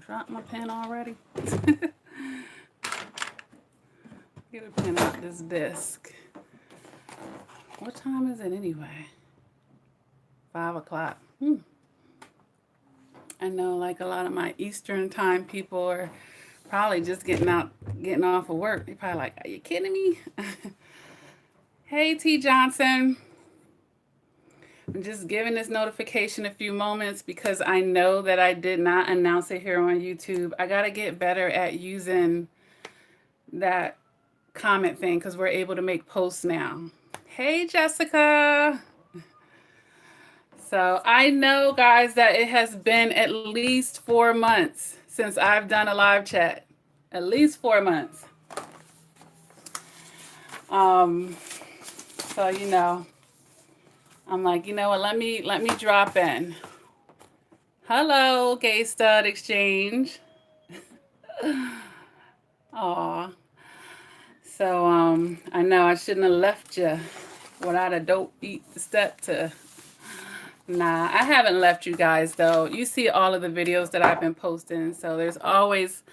drop my pen already? Get a pen out this disc. What time is it anyway? 5 o'clock. I know like a lot of my Eastern time people are probably just getting off of work. They're probably like, are you kidding me? Hey, T. Johnson. I'm just giving this notification a few moments because I know that I did not announce it here on YouTube. I got to get better at using that comment thing because we're able to make posts now. Hey, Jessica. So I know, guys, that it has been at least 4 months since I've done a live chat. At least 4 months. So, you know, I'm like, you know what, let me drop in. Hello, Gay Stud Exchange. Aw. So, I know I shouldn't have left you without a dope beat step to... Nah, I haven't left you guys, though. You see all of the videos that I've been posting, so there's always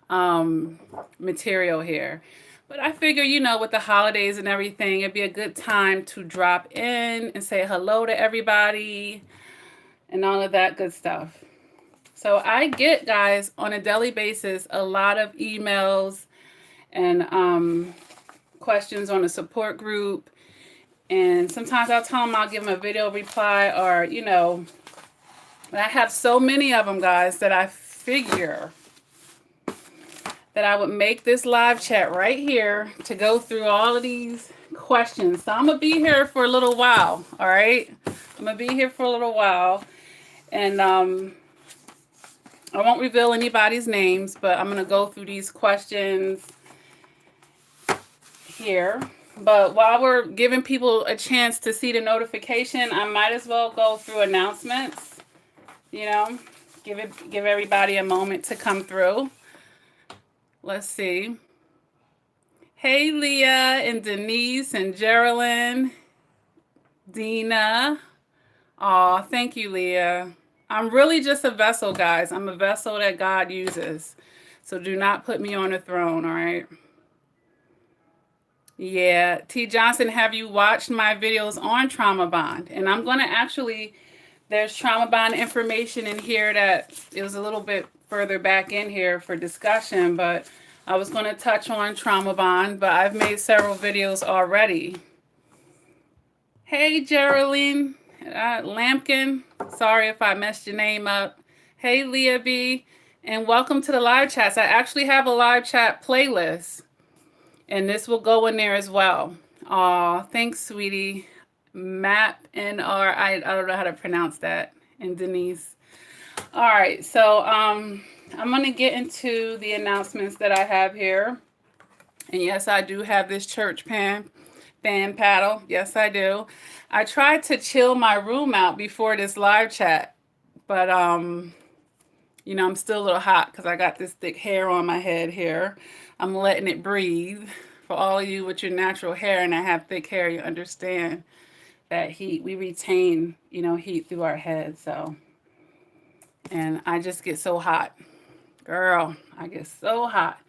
material here. But I figure, you know, with the holidays and everything, it'd be a good time to drop in and say hello to everybody and all of that good stuff. So I get, guys, on a daily basis, a lot of emails and questions on the support group. And sometimes I'll tell them I'll give them a video reply or, you know, but I have so many of them, guys, that I figure that I would make this live chat right here to go through all of these questions. So I'm going to be here for a little while, all right? I'm going to be here for a little while. And I won't reveal anybody's names, but I'm going to go through these questions here. But while we're giving people a chance to see the notification, I might as well go through announcements, you know, give everybody a moment to come through. Let's see. Hey, Leah and Denise and Geraldine, Dina. Aw, thank you, Leah. I'm really just a vessel, guys. I'm a vessel that God uses. So do not put me on a throne, all right? Yeah. T. Johnson, have you watched my videos on Trauma Bond? And I'm going to actually, there's Trauma Bond information in here that it was a little bit further back in here for discussion, but I was going to touch on Trauma Bond, but I've made several videos already. Hey, Geraldine Lampkin. Sorry if I messed your name up. Hey, Leah B. And welcome to the live chats. I actually have a live chat playlist, and this will go in there as well. Aw, thanks, sweetie. Map NR, I don't know how to pronounce that. And Denise. All right, so I'm going to get into the announcements that I have here. And yes, I do have this church fan paddle. Yes, I do. I tried to chill my room out before this live chat, but you know, I'm still a little hot because I got this thick hair on my head here. I'm letting it breathe. For all of you with your natural hair and I have thick hair, you understand that heat. We retain, you know, heat through our head. So, and I just get so hot. Girl, I get so hot.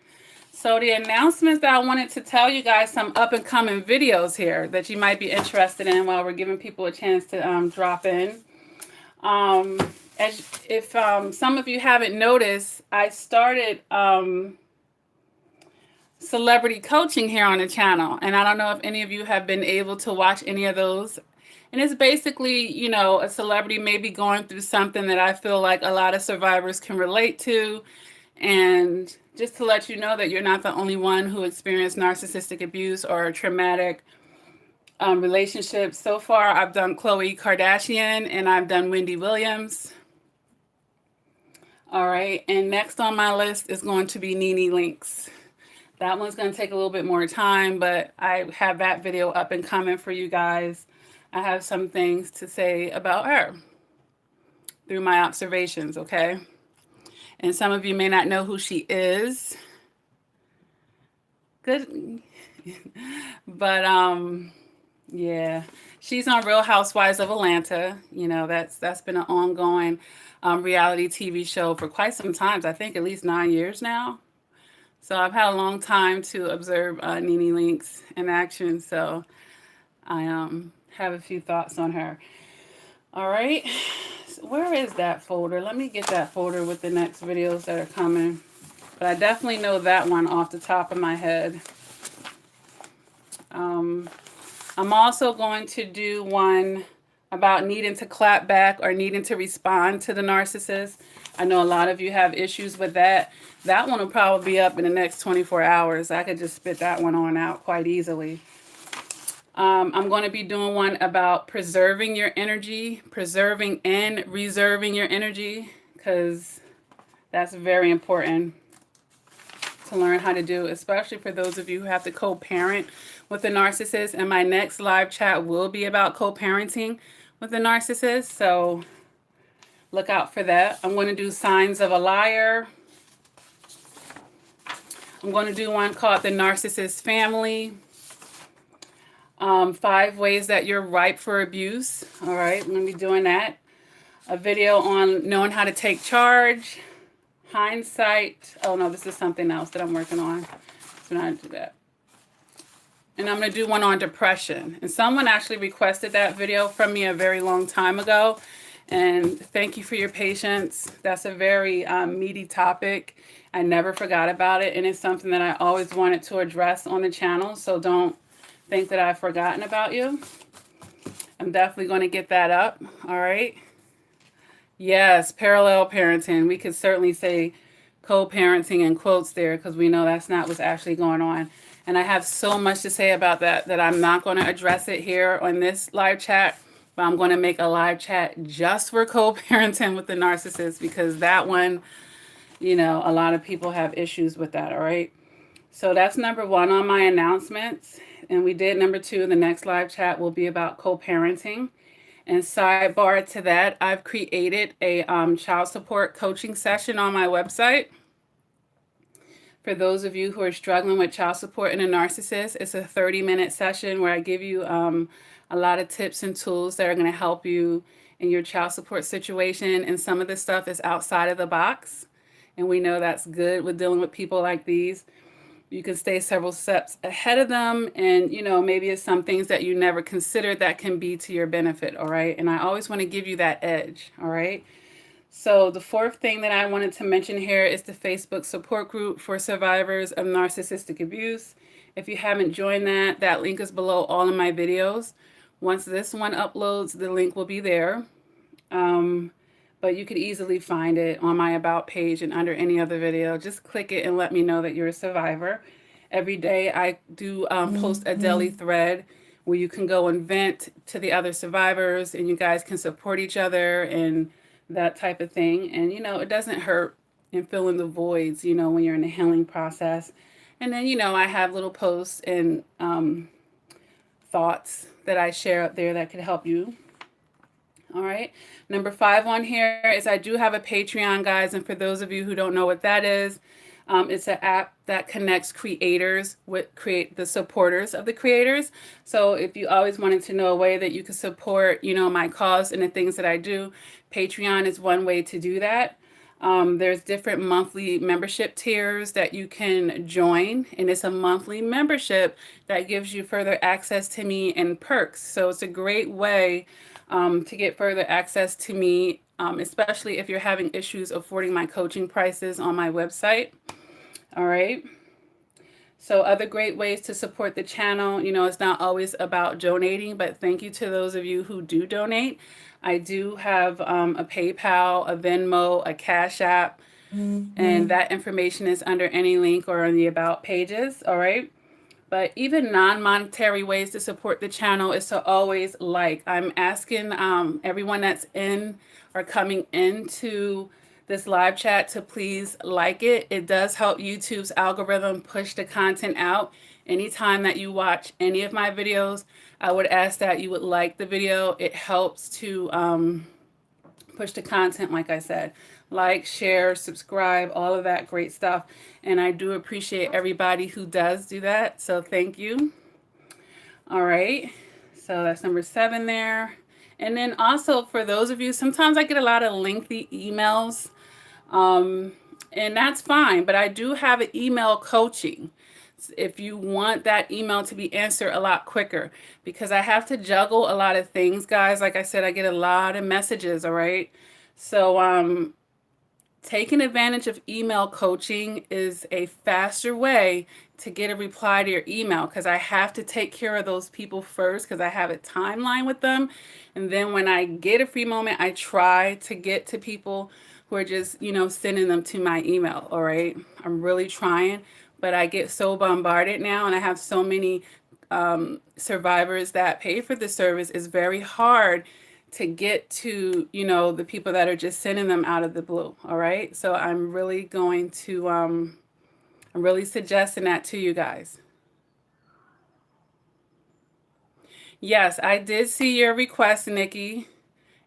So the announcements that I wanted to tell you guys, some up and coming videos here that you might be interested in while we're giving people a chance to drop in. If some of you haven't noticed, I started celebrity coaching here on the channel. And I don't know if any of you have been able to watch any of those. And it's basically, you know, a celebrity may be going through something that I feel like a lot of survivors can relate to. And just to let you know that you're not the only one who experienced narcissistic abuse or traumatic relationships. So far, I've done Khloe Kardashian and I've done Wendy Williams. All right, and next on my list is going to be Nene Links. That one's going to take a little bit more time, but I have that video up and coming for you guys. I have some things to say about her through my observations, okay? And some of you may not know who she is. Good. But Yeah, she's on Real Housewives of Atlanta. You know, that's been an ongoing reality TV show for quite some times. I think at least 9 years now. So I've had a long time to observe Nene Leakes in action. So I have a few thoughts on her. All right, so where is that folder? Let me get that folder with the next videos that are coming. But I definitely know that one off the top of my head. I'm also going to do one about needing to clap back or needing to respond to the narcissist. I know a lot of you have issues with that. That one will probably be up in the next 24 hours. I could just spit that one on out quite easily. I'm going to be doing one about preserving your energy, preserving and reserving your energy, because that's very important to learn how to do, especially for those of you who have to co-parent with a narcissist. And my next live chat will be about co-parenting with a narcissist, so look out for that. I'm going to do signs of a liar. I'm going to do one called the Narcissist Family. 5 ways that you're ripe for abuse. All right, I'm going to be doing that. A video on knowing how to take charge. Hindsight. Oh no, this is something else that I'm working on. So not do that. And I'm going to do one on depression. And someone actually requested that video from me a very long time ago. And thank you for your patience. That's a very meaty topic. I never forgot about it. And it's something that I always wanted to address on the channel. So don't think that I've forgotten about you. I'm definitely going to get that up. All right. Yes, parallel parenting. We could certainly say co-parenting in quotes there, because we know that's not what's actually going on. And I have so much to say about that I'm not going to address it here on this live chat, but I'm going to make a live chat just for co-parenting with the narcissist, because that one, you know, a lot of people have issues with that. All right. So that's number 1 on my announcements. And we did number 2. The next live chat will be about co-parenting. And sidebar to that, I've created a child support coaching session on my website. For those of you who are struggling with child support and a narcissist, it's a 30-minute session where I give you a lot of tips and tools that are going to help you in your child support situation. And some of this stuff is outside of the box. And we know that's good with dealing with people like these. You can stay several steps ahead of them, and you know, maybe it's some things that you never considered that can be to your benefit. All right, and I always want to give you that edge. All right, so the 4th thing that I wanted to mention here is the Facebook support group for survivors of narcissistic abuse. If you haven't joined that, that link is below all of my videos. Once this one uploads, the link will be there. But you could easily find it on my About page and under any other video. Just click it and let me know that you're a survivor. Every day I do post a daily thread where you can go and vent to the other survivors, and you guys can support each other and that type of thing. And, you know, it doesn't hurt in filling the voids, you know, when you're in the healing process. And then, you know, I have little posts and thoughts that I share up there that could help you. All right. Number 5 on here is I do have a Patreon, guys. And for those of you who don't know what that is, it's an app that connects creators with the supporters of the creators. So if you always wanted to know a way that you could support, you know, my cause and the things that I do, Patreon is one way to do that. There's different monthly membership tiers that you can join, and it's a monthly membership that gives you further access to me and perks. So it's a great way to get further access to me, especially if you're having issues affording my coaching prices on my website. All right. So other great ways to support the channel, you know, it's not always about donating, but thank you to those of you who do donate. I do have a PayPal, a Venmo, a Cash App, and that information is under any link or on the About pages. All right. But even non-monetary ways to support the channel is to always like. I'm asking everyone that's in or coming into this live chat to please like it. It does help YouTube's algorithm push the content out. Anytime that you watch any of my videos, I would ask that you would like the video. It helps to push the content, like I said. Like, share, subscribe, all of that great stuff. And I do appreciate everybody who does do that. So thank you. All right. So that's number 7 there. And then also for those of you, sometimes I get a lot of lengthy emails, and that's fine, but I do have an email coaching if you want that email to be answered a lot quicker, because I have to juggle a lot of things, guys. Like I said, I get a lot of messages, all right? So taking advantage of email coaching is a faster way to get a reply to your email, because I have to take care of those people first because I have a timeline with them. And then when I get a free moment, I try to get to people who are just, sending them to my email, all right? I'm really trying, but I get so bombarded now, and I have so many survivors that pay for the service. It's very hard to get to, the people that are just sending them out of the blue, all right? So I'm really going to, I'm really suggesting that to you guys. Yes, I did see your request, Nikki,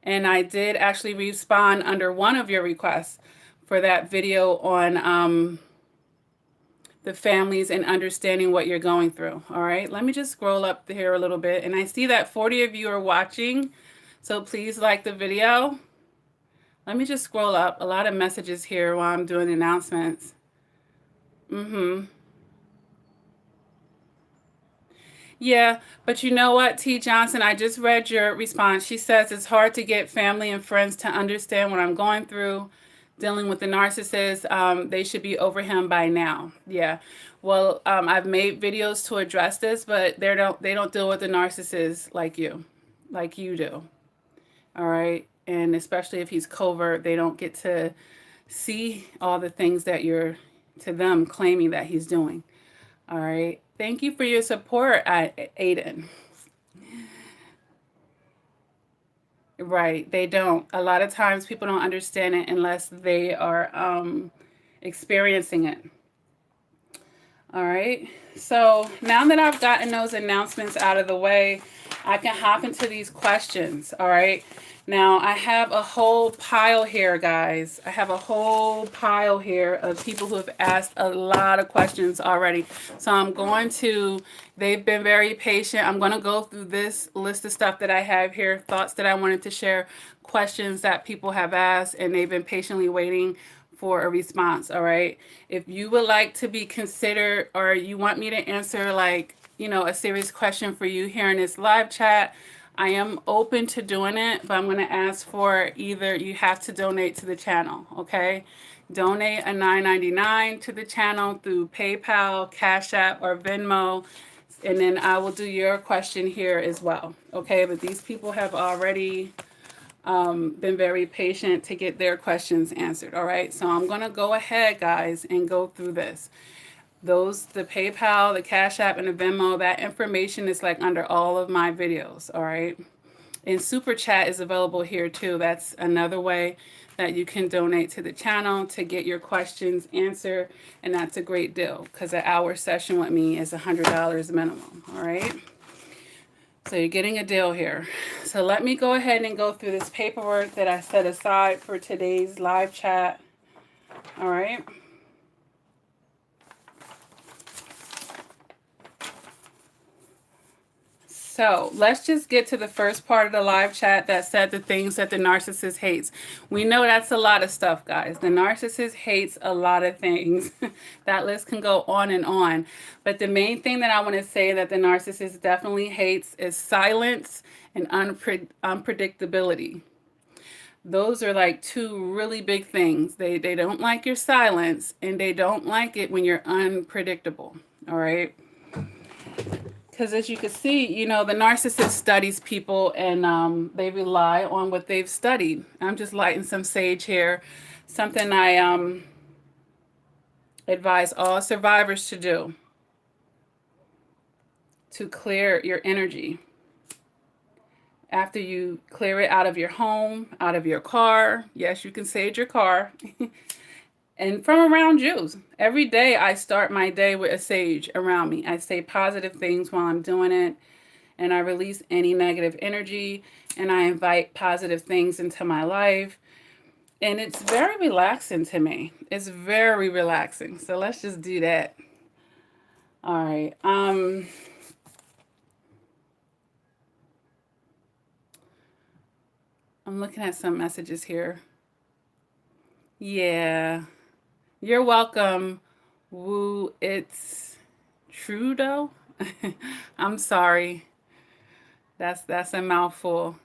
and I did actually respond under one of your requests for that video on the families and understanding what you're going through, all right? Let me just scroll up here a little bit, and I see that 40 of you are watching, so please like the video. Let me just scroll up. A lot of messages here while I'm doing announcements. Yeah, but you know what, T. Johnson, I just read your response. She says it's hard to get family and friends to understand what I'm going through dealing with the narcissist. They should be over him by now. Yeah. Well, I've made videos to address this, but they don't deal with the narcissist like you do. All right. And especially if he's covert, they don't get to see all the things that you're, to them, claiming that he's doing. All right. Thank you for your support, Aiden. Right. They don't. A lot of times people don't understand it unless they are experiencing it. All right. So now that I've gotten those announcements out of the way, I can hop into these questions. All right. Now I have a whole pile here, guys. I have a whole pile here of people who have asked a lot of questions already. So they've been very patient. I'm going to go through this list of stuff that I have here, thoughts that I wanted to share, questions that people have asked, and they've been patiently waiting for a response. All right. If you would like to be considered, or you want me to answer a serious question for you here in this live chat, I am open to doing it, but I'm going to ask for either you have to donate to the channel. Okay. Donate a $9.99 to the channel through PayPal, Cash App, or Venmo. And then I will do your question here as well. Okay. But these people have already been very patient to get their questions answered. All right, so I'm gonna go ahead, guys, and go through this. The PayPal, the Cash App, and the Venmo, that information is under all of my videos. All right, and Super Chat is available here too. That's another way that you can donate to the channel to get your questions answered, and that's a great deal because an hour session with me is $100 minimum. All right. So you're getting a deal here. So let me go ahead and go through this paperwork that I set aside for today's live chat. All right. So let's just get to the first part of the live chat that said the things that the narcissist hates. We know that's a lot of stuff, guys. The narcissist hates a lot of things. That list can go on and on. But the main thing that I want to say that the narcissist definitely hates is silence and unpredictability. Those are two really big things. They don't like your silence, and they don't like it when you're unpredictable. All right. Because as you can see, the narcissist studies people, and they rely on what they've studied. I'm just lighting some sage here. Something I advise all survivors to do, to clear your energy. After you clear it out of your home, out of your car. Yes, you can sage your car. And from around you. Every day I start my day with a sage around me. I say positive things while I'm doing it, and I release any negative energy, and I invite positive things into my life. And it's very relaxing to me. It's very relaxing. So let's just do that. All right. I'm looking at some messages here. Yeah. You're welcome. Woo, it's Trudeau. I'm sorry. That's a mouthful.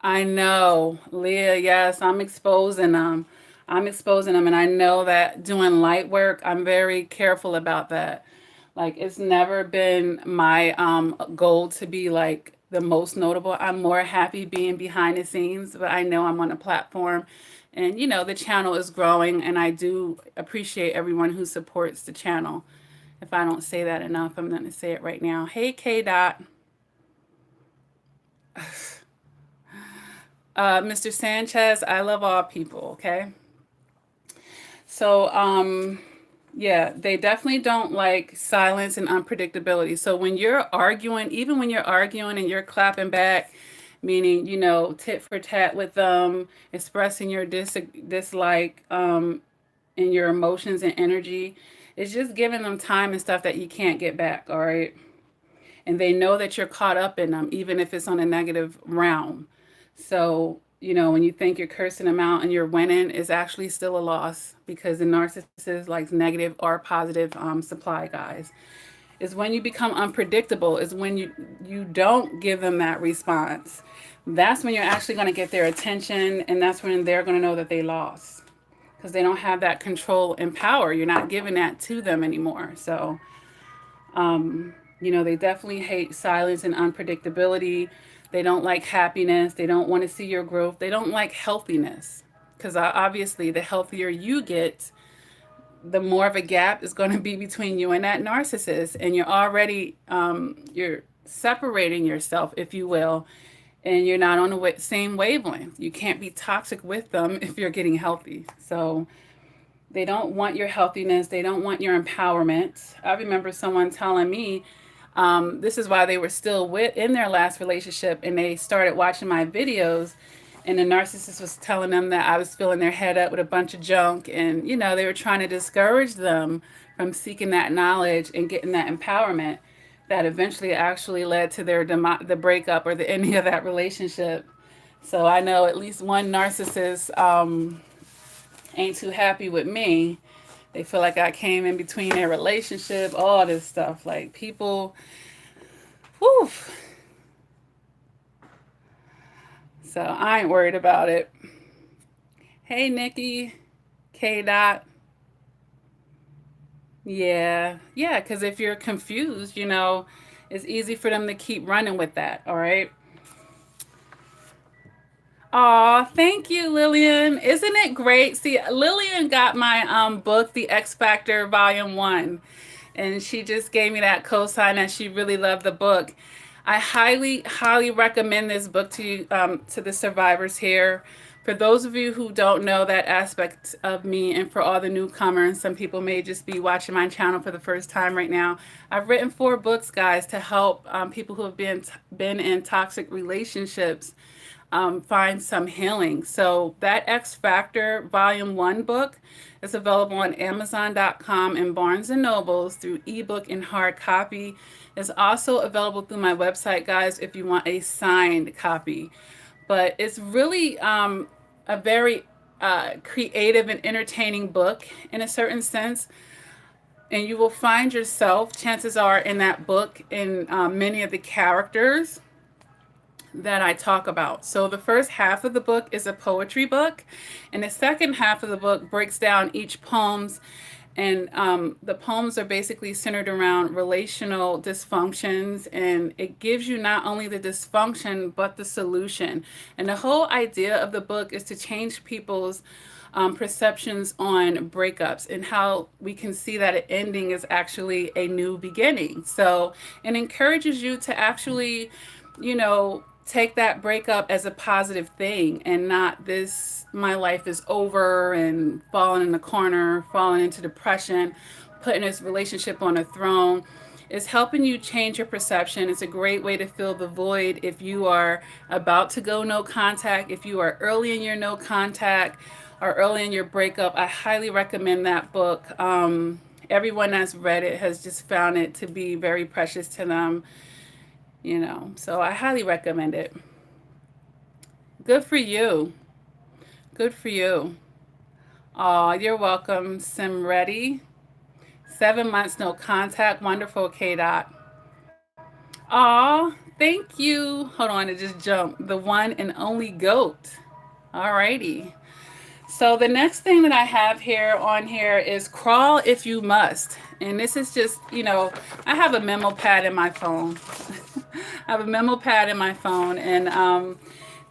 I know, Leah. Yes, I'm exposing them. I'm exposing them, and I know that doing light work, I'm very careful about that. Like, it's never been my goal to be like the most notable. I'm more happy being behind the scenes, but I know I'm on a platform, and the channel is growing, and I do appreciate everyone who supports the channel. If I don't say that enough, I'm going to say it right now. Hey, K. Dot. Mr. Sanchez, I love all people, okay? So, yeah, they definitely don't like silence and unpredictability. So when you're arguing, even when you're arguing and you're clapping back, meaning, tit for tat with them, expressing your dislike and your emotions and energy, it's just giving them time and stuff that you can't get back, all right? And they know that you're caught up in them, even if it's on a negative realm. So, when you think you're cursing them out and you're winning, it's actually still a loss because the narcissist likes negative or positive supply guys. Is when you become unpredictable, is when you don't give them that response. That's when you're actually going to get their attention, and that's when they're going to know that they lost because they don't have that control and power. You're not giving that to them anymore. So, they definitely hate silence and unpredictability. They don't like happiness. They don't want to see your growth. They don't like healthiness because obviously, the healthier you get, the more of a gap is going to be between you and that narcissist, and you're separating yourself, if you will, and you're not on the same wavelength. You can't be toxic with them if you're getting healthy. So they don't want your healthiness. They don't want your empowerment. I remember someone telling me this is why they were still in their last relationship, and they started watching my videos. And the narcissist was telling them that I was filling their head up with a bunch of junk, and they were trying to discourage them from seeking that knowledge and getting that empowerment. That eventually actually led to the breakup or the ending of that relationship. So I know at least one narcissist ain't too happy with me. They feel like I came in between their relationship, all this stuff. Like people, whew. So I ain't worried about it. Hey, Nikki, K. Dot. Yeah, yeah, because if you're confused, it's easy for them to keep running with that. All right. Aw, thank you, Lillian. Isn't it great? See, Lillian got my book, The X Factor Volume 1, and she just gave me that cosign that she really loved the book. I highly, highly recommend this book to the survivors here. For those of you who don't know that aspect of me, and for all the newcomers, some people may just be watching my channel for the first time right now. I've written 4 books, guys, to help people who have been in toxic relationships find some healing. So that X Factor Volume 1 book is available on Amazon.com and Barnes& and Nobles through ebook and hard copy. It's also available through my website, guys, if you want a signed copy. But it's really a very creative and entertaining book in a certain sense. And you will find yourself, chances are, in that book, in many of the characters that I talk about. So the first half of the book is a poetry book, and the second half of the book breaks down each poems. And the poems are basically centered around relational dysfunctions, and it gives you not only the dysfunction but the solution. And the whole idea of the book is to change people's perceptions on breakups and how we can see that an ending is actually a new beginning. So it encourages you to actually, take that breakup as a positive thing and not this, my life is over, and falling in the corner, falling into depression, putting this relationship on a throne. It's helping you change your perception. It's a great way to fill the void if you are about to go no contact, if you are early in your no contact or early in your breakup. I highly recommend that book. Everyone that's read it has just found it to be very precious to them. you know. So I highly recommend it. Good for you. Good for you. Oh, you're welcome, Simready. 7 months no contact. Wonderful, K Dot. Aw, thank you. Hold on, it just jumped. The one and only GOAT. Alrighty. So the next thing that I have here on here is crawl if you must. And this is just, you know, I have a memo pad in my phone. I have a memo pad in my phone, and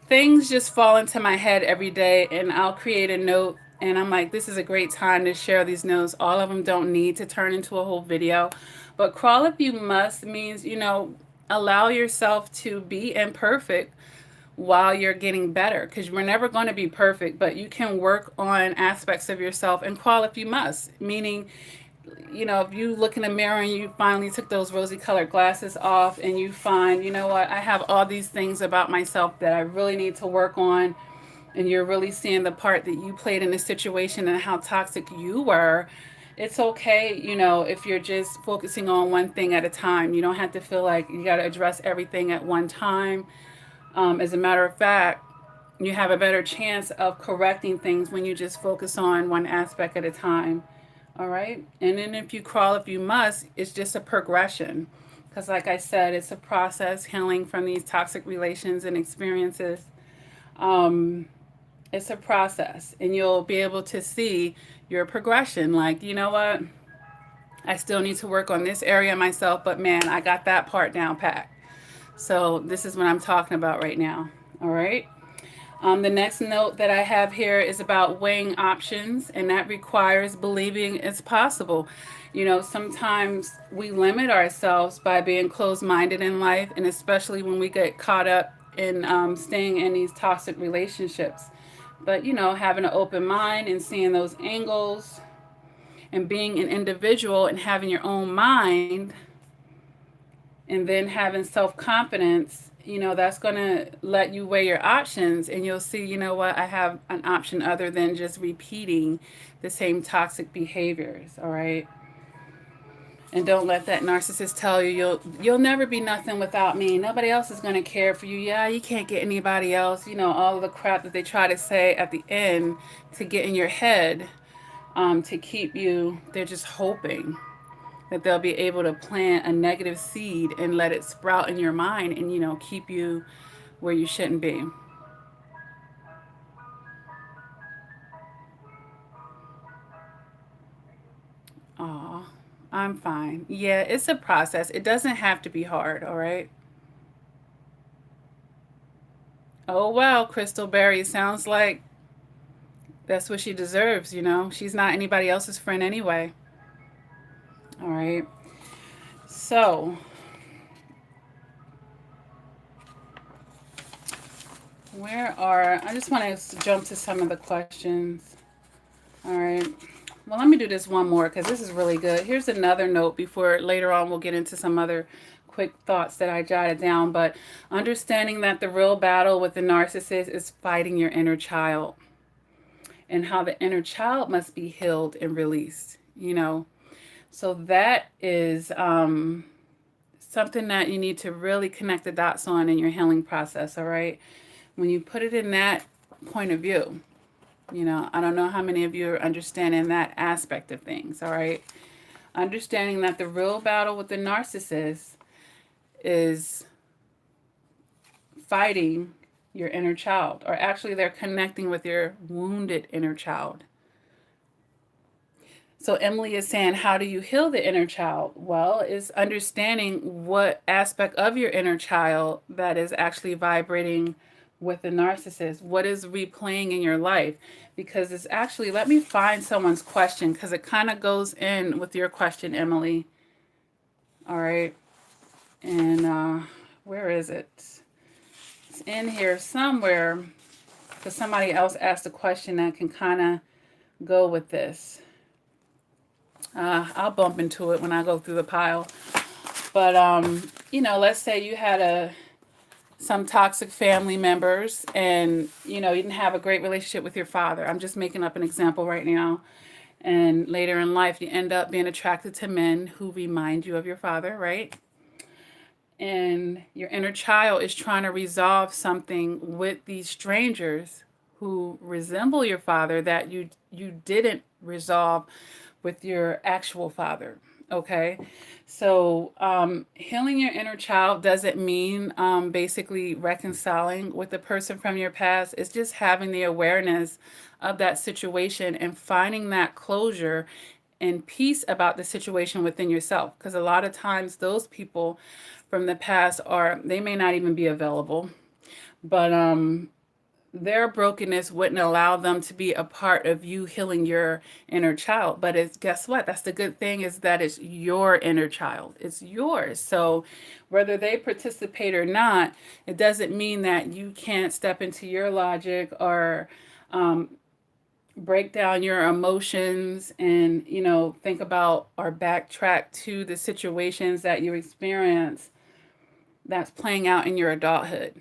things just fall into my head every day, and I'll create a note, and I'm like, this is a great time to share these notes. All of them don't need to turn into a whole video, but crawl if you must means, you know, allow yourself to be imperfect while you're getting better, because we're never going to be perfect, but you can work on aspects of yourself and crawl if you must, meaning, you know, if you look in the mirror and you finally took those rosy colored glasses off and you find, you know what, I have all these things about myself that I really need to work on, and you're really seeing the part that you played in the situation and how toxic you were, it's okay, you know, if you're just focusing on one thing at a time. You don't have to feel like you got to address everything at one time. As a matter of fact, you have a better chance of correcting things when you just focus on one aspect at a time. All right. And then if you crawl if you must, it's just a progression. Because, like I said, it's a process healing from these toxic relations and experiences. Um, it's a process, and you'll be able to see your progression. Like, you know what? I still need to work on this area myself, but man, I got that part down pat. So, this is what I'm talking about right now. All right. The next note that I have here is about weighing options, and that requires believing it's possible. You know, sometimes we limit ourselves by being closed minded in life, and especially when we get caught up in staying in these toxic relationships. But, you know, having an open mind and seeing those angles and being an individual and having your own mind and then having self confidence, you know, that's going to let you weigh your options, and you'll see, you know what, I have an option other than just repeating the same toxic behaviors. All right. And don't let that narcissist tell you you'll never be nothing without me. Nobody else is going to care for you. Yeah, you can't get anybody else. You know, all of the crap that they try to say at the end to get in your head, to keep you. They're just hoping that they'll be able to plant a negative seed and let it sprout in your mind, and, you know, keep you where you shouldn't be. Aw, I'm fine. Yeah, it's a process. It doesn't have to be hard, all right? Oh, wow, Crystal Berry. Sounds like that's what she deserves, you know? She's not anybody else's friend anyway. All right. So, I just want to jump to some of the questions. All right. Well, let me do this one more because this is really good. Here's another note before later on we'll get into some other quick thoughts that I jotted down. But understanding that the real battle with the narcissist is fighting your inner child, and how the inner child must be healed and released, you know. So that is something that you need to really connect the dots on in your healing process, all right? When you put it in that point of view, you know, I don't know how many of you are understanding that aspect of things, all right? Understanding that the real battle with the narcissist is fighting your inner child, or actually they're connecting with your wounded inner child. So Emily is saying, how do you heal the inner child? Well, it's understanding what aspect of your inner child that is actually vibrating with the narcissist. What is replaying in your life? Because it's actually, let me find someone's question because it kind of goes in with your question, Emily. All right. And where is it? It's in here somewhere because somebody else asked a question that can kind of go with this. I'll bump into it when I go through the pile. But, you know, let's say you had some toxic family members, and, you know, you didn't have a great relationship with your father. I'm just making up an example right now. And later in life, you end up being attracted to men who remind you of your father, right? and your inner child is trying to resolve something with these strangers who resemble your father that you didn't resolve with your actual father. Okay, so healing your inner child doesn't mean basically reconciling with the person from your past. It's just having the awareness of that situation and finding that closure and peace about the situation within yourself, because a lot of times those people from the past are, they may not even be available, but their brokenness wouldn't allow them to be a part of you healing your inner child. But it's, guess what, that's the good thing, is that it's your inner child, it's yours. So whether they participate or not, it doesn't mean that you can't step into your logic or break down your emotions and, you know, think about or backtrack to the situations that you experience that's playing out in your adulthood.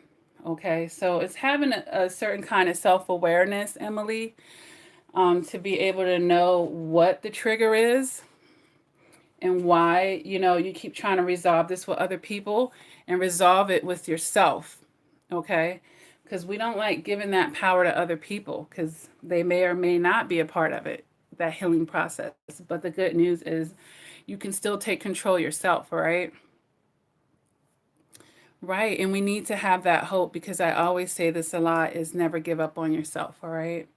Okay, so it's having a certain kind of self-awareness, Emily, to be able to know what the trigger is and why, you know, you keep trying to resolve this with other people, and resolve it with yourself. Okay, because we don't like giving that power to other people, because they may or may not be a part of it, that healing process. But the good news is you can still take control yourself, right? Right, and we need to have that hope, because I always say this a lot, is never give up on yourself, all right?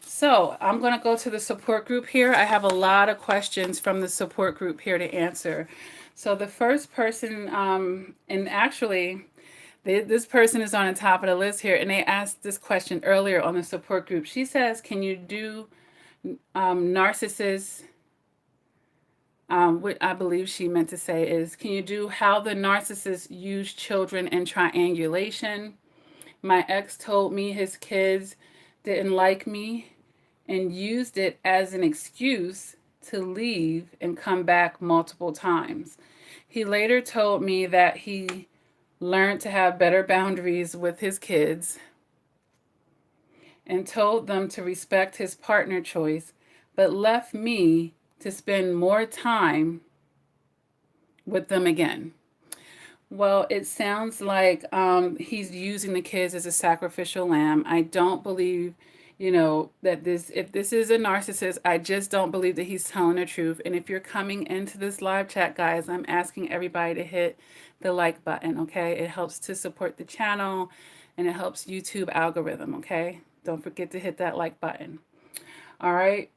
So I'm going to go to the support group here. I have a lot of questions from the support group here to answer. So the first person, and actually, this person is on the top of the list here, and they asked this question earlier on the support group. She says, can you do narcissist, what I believe she meant to say is, can you do how the narcissist use children in triangulation? My ex told me his kids didn't like me and used it as an excuse to leave and come back multiple times. He later told me that he learned to have better boundaries with his kids and told them to respect his partner choice, but left me to spend more time with them again. Well, it sounds like he's using the kids as a sacrificial lamb. I don't believe, you know, that this, if this is a narcissist, I just don't believe that he's telling the truth. And if you're coming into this live chat, guys, I'm asking everybody to hit the like button, okay? It helps to support the channel and it helps YouTube algorithm, okay? Don't forget to hit that like button. All right.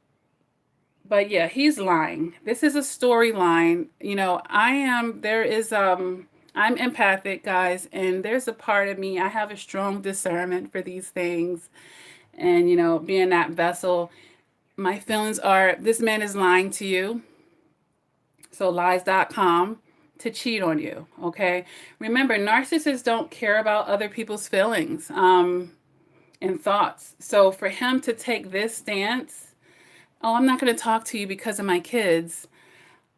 But yeah, he's lying. This is a storyline. You know, I'm empathic, guys, and there's a part of me, I have a strong discernment for these things. And, you know, being that vessel, my feelings are, this man is lying to you. So lies.com to cheat on you, okay? Remember, narcissists don't care about other people's feelings and thoughts. So for him to take this stance, oh, I'm not going to talk to you because of my kids,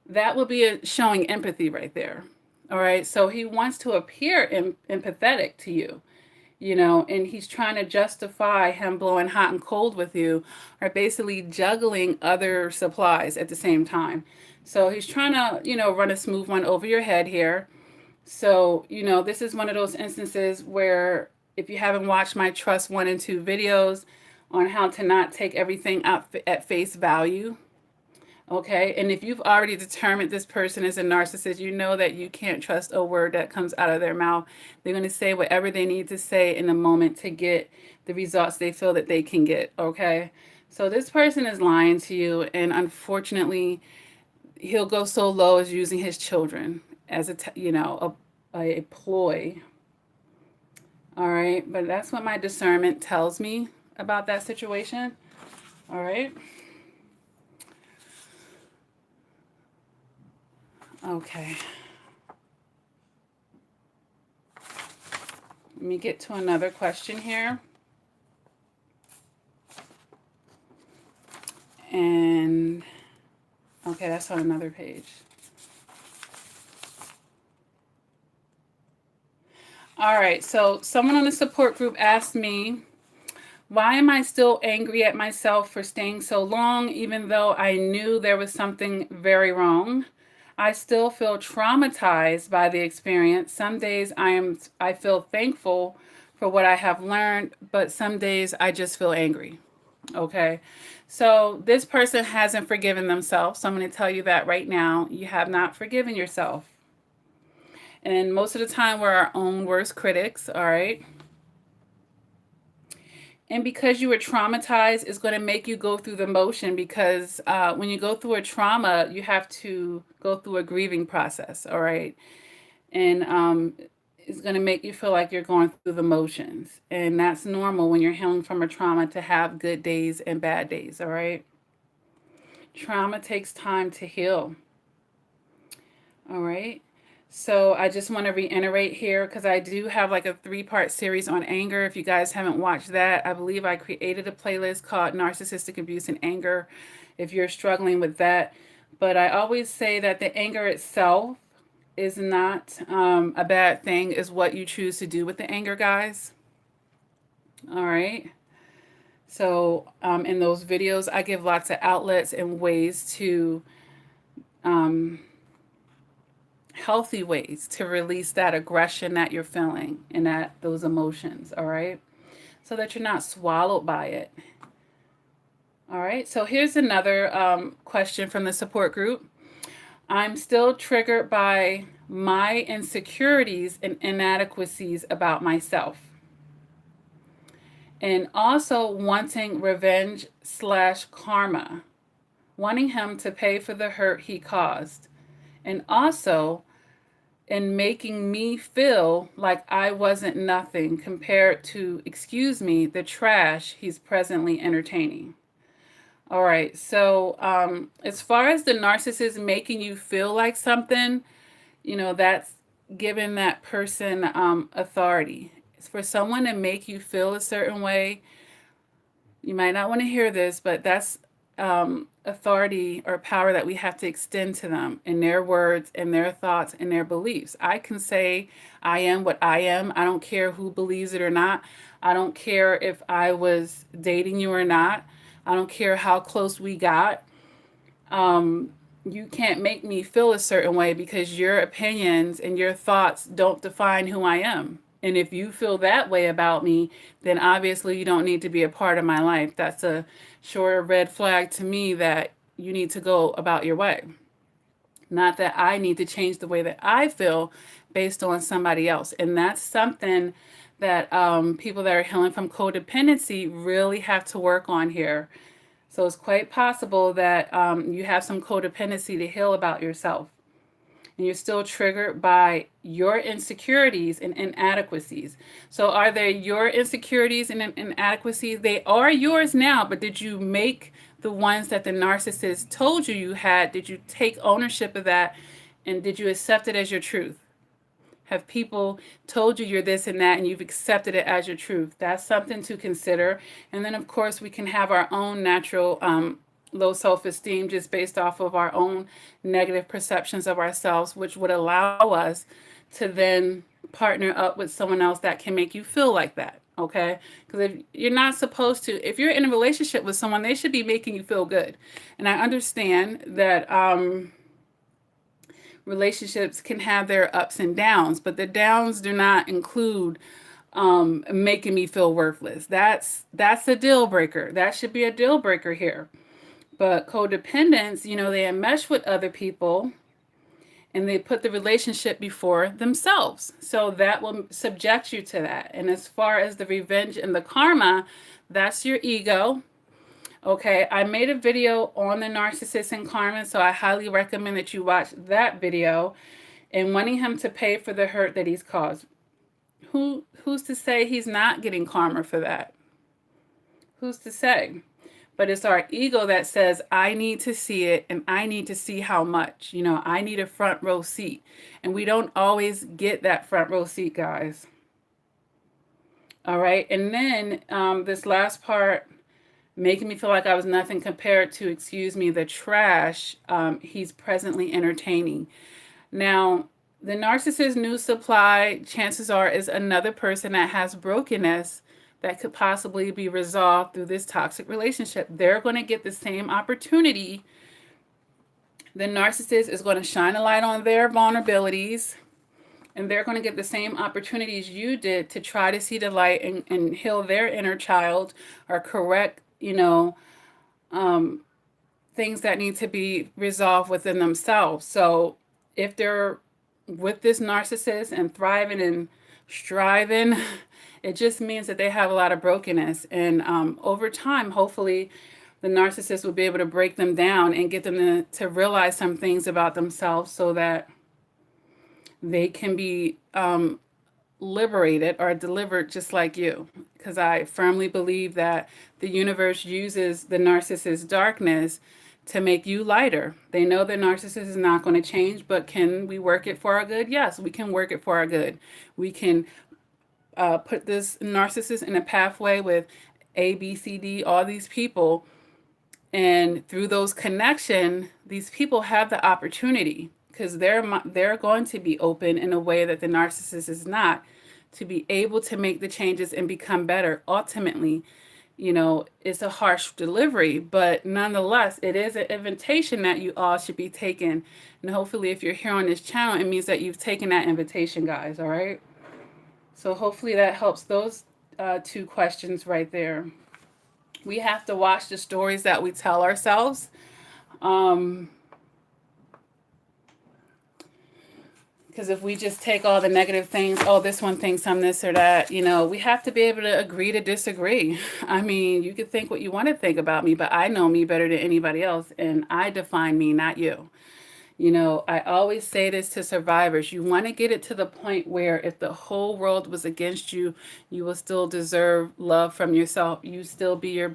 that will be showing empathy right there. All right. So he wants to appear empathetic to you, you know, and he's trying to justify him blowing hot and cold with you, or basically juggling other supplies at the same time. So he's trying to, you know, run a smooth one over your head here. So, you know, this is one of those instances where, if you haven't watched my Trust 1 and 2 videos on how to not take everything up at face value, okay? And if you've already determined this person is a narcissist, you know that you can't trust a word that comes out of their mouth. They're going to say whatever they need to say in the moment to get the results they feel that they can get, okay? So this person is lying to you, and unfortunately, he'll go so low as using his children as a ploy. All right, but that's what my discernment tells me about that situation. All right. Okay. Let me get to another question here. And, okay, that's on another page. All right, so someone on the support group asked me, why am I still angry at myself for staying so long, even though I knew there was something very wrong? I still feel traumatized by the experience. Some days I feel thankful for what I have learned, but some days I just feel angry. Okay. So this person hasn't forgiven themselves. So I'm going to tell you that right now. You have not forgiven yourself. And most of the time, we're our own worst critics. All right. And because you were traumatized, it's going to make you go through the motion because when you go through a trauma, you have to go through a grieving process. All right. And it's going to make you feel like you're going through the motions. And that's normal when you're healing from a trauma to have good days and bad days. All right. Trauma takes time to heal. All right. So I just want to reiterate here because I do have like a 3-part series on anger. If you guys haven't watched that, I believe I created a playlist called Narcissistic Abuse and Anger if you're struggling with that. But I always say that the anger itself is not a bad thing, is what you choose to do with the anger, guys. All right. So in those videos, I give lots of outlets and ways to healthy ways to release that aggression that you're feeling and that those emotions, all right? So that you're not swallowed by it. All right, so here's another question from the support group. I'm still triggered by my insecurities and inadequacies about myself. And also wanting revenge/karma, wanting him to pay for the hurt he caused. And also in making me feel like I wasn't nothing compared to, excuse me, the trash he's presently entertaining. All right, so as far as the narcissist making you feel like something, that's giving that person authority. It's for someone to make you feel a certain way. You might not want to hear this, but that's authority or power that we have to extend to them in their words and their thoughts and their beliefs. I can say I am what I am. I don't care who believes it or not. I don't care if I was dating you or not. I don't care how close we got. You can't make me feel a certain way because your opinions and your thoughts don't define who I am. And if you feel that way about me, then obviously you don't need to be a part of my life. That's a sure red flag to me that you need to go about your way. Not that I need to change the way that I feel based on somebody else. And that's something that people that are healing from codependency really have to work on here. So it's quite possible that you have some codependency to heal about yourself. And you're still triggered by your insecurities and inadequacies. So are they your insecurities and inadequacies? They are yours now, but did you make the ones that the narcissist told you had? Did you take ownership of that? And did you accept it as your truth? Have people told you you're this and that and you've accepted it as your truth? That's something to consider. And then, of course, we can have our own natural low self-esteem just based off of our own negative perceptions of ourselves, which would allow us to then partner up with someone else that can make you feel like that. Okay? Because if you're not supposed to, if you're in a relationship with someone, they should be making you feel good. And I understand that relationships can have their ups and downs, but the downs do not include making me feel worthless. That's a deal breaker. That should be a deal breaker here. But codependents, they enmesh with other people and they put the relationship before themselves. So that will subject you to that. And as far as the revenge and the karma, that's your ego. Okay, I made a video on the narcissist and karma, so I highly recommend that you watch that video. And wanting him to pay for the hurt that he's caused. Who's to say he's not getting karma for that? Who's to say? But it's our ego that says, I need to see it and I need to see how much. I need a front row seat. And we don't always get that front row seat, guys. All right. And then this last part, making me feel like I was nothing compared to, excuse me, the trash he's presently entertaining. Now, the narcissist's new supply, chances are, is another person that has brokenness that could possibly be resolved through this toxic relationship. They're going to get the same opportunity The narcissist is going to shine a light on their vulnerabilities, and they're going to get the same opportunities you did to try to see the light and heal their inner child, or correct, things that need to be resolved within themselves. So if they're with this narcissist and thriving and striving, it just means that they have a lot of brokenness. And over time, hopefully, the narcissist will be able to break them down and get them to realize some things about themselves so that they can be liberated or delivered just like you. Because I firmly believe that the universe uses the narcissist's darkness to make you lighter. They know the narcissist is not going to change, but can we work it for our good? Yes, we can work it for our good. We can put this narcissist in a pathway with A, B, C, D, all these people. And through those connections, these people have the opportunity, because they're going to be open in a way that the narcissist is not, to be able to make the changes and become better. Ultimately, it's a harsh delivery, but nonetheless, it is an invitation that you all should be taking. And hopefully, if you're here on this channel, it means that you've taken that invitation, guys. All right. So hopefully that helps those two questions right there. We have to watch the stories that we tell ourselves. Because if we just take all the negative things, oh, this one thinks I'm this or that, we have to be able to agree to disagree. I mean, you can think what you want to think about me, but I know me better than anybody else, and I define me, not you. I always say this to survivors. You want to get it to the point where if the whole world was against you, you will still deserve love from yourself. You still be your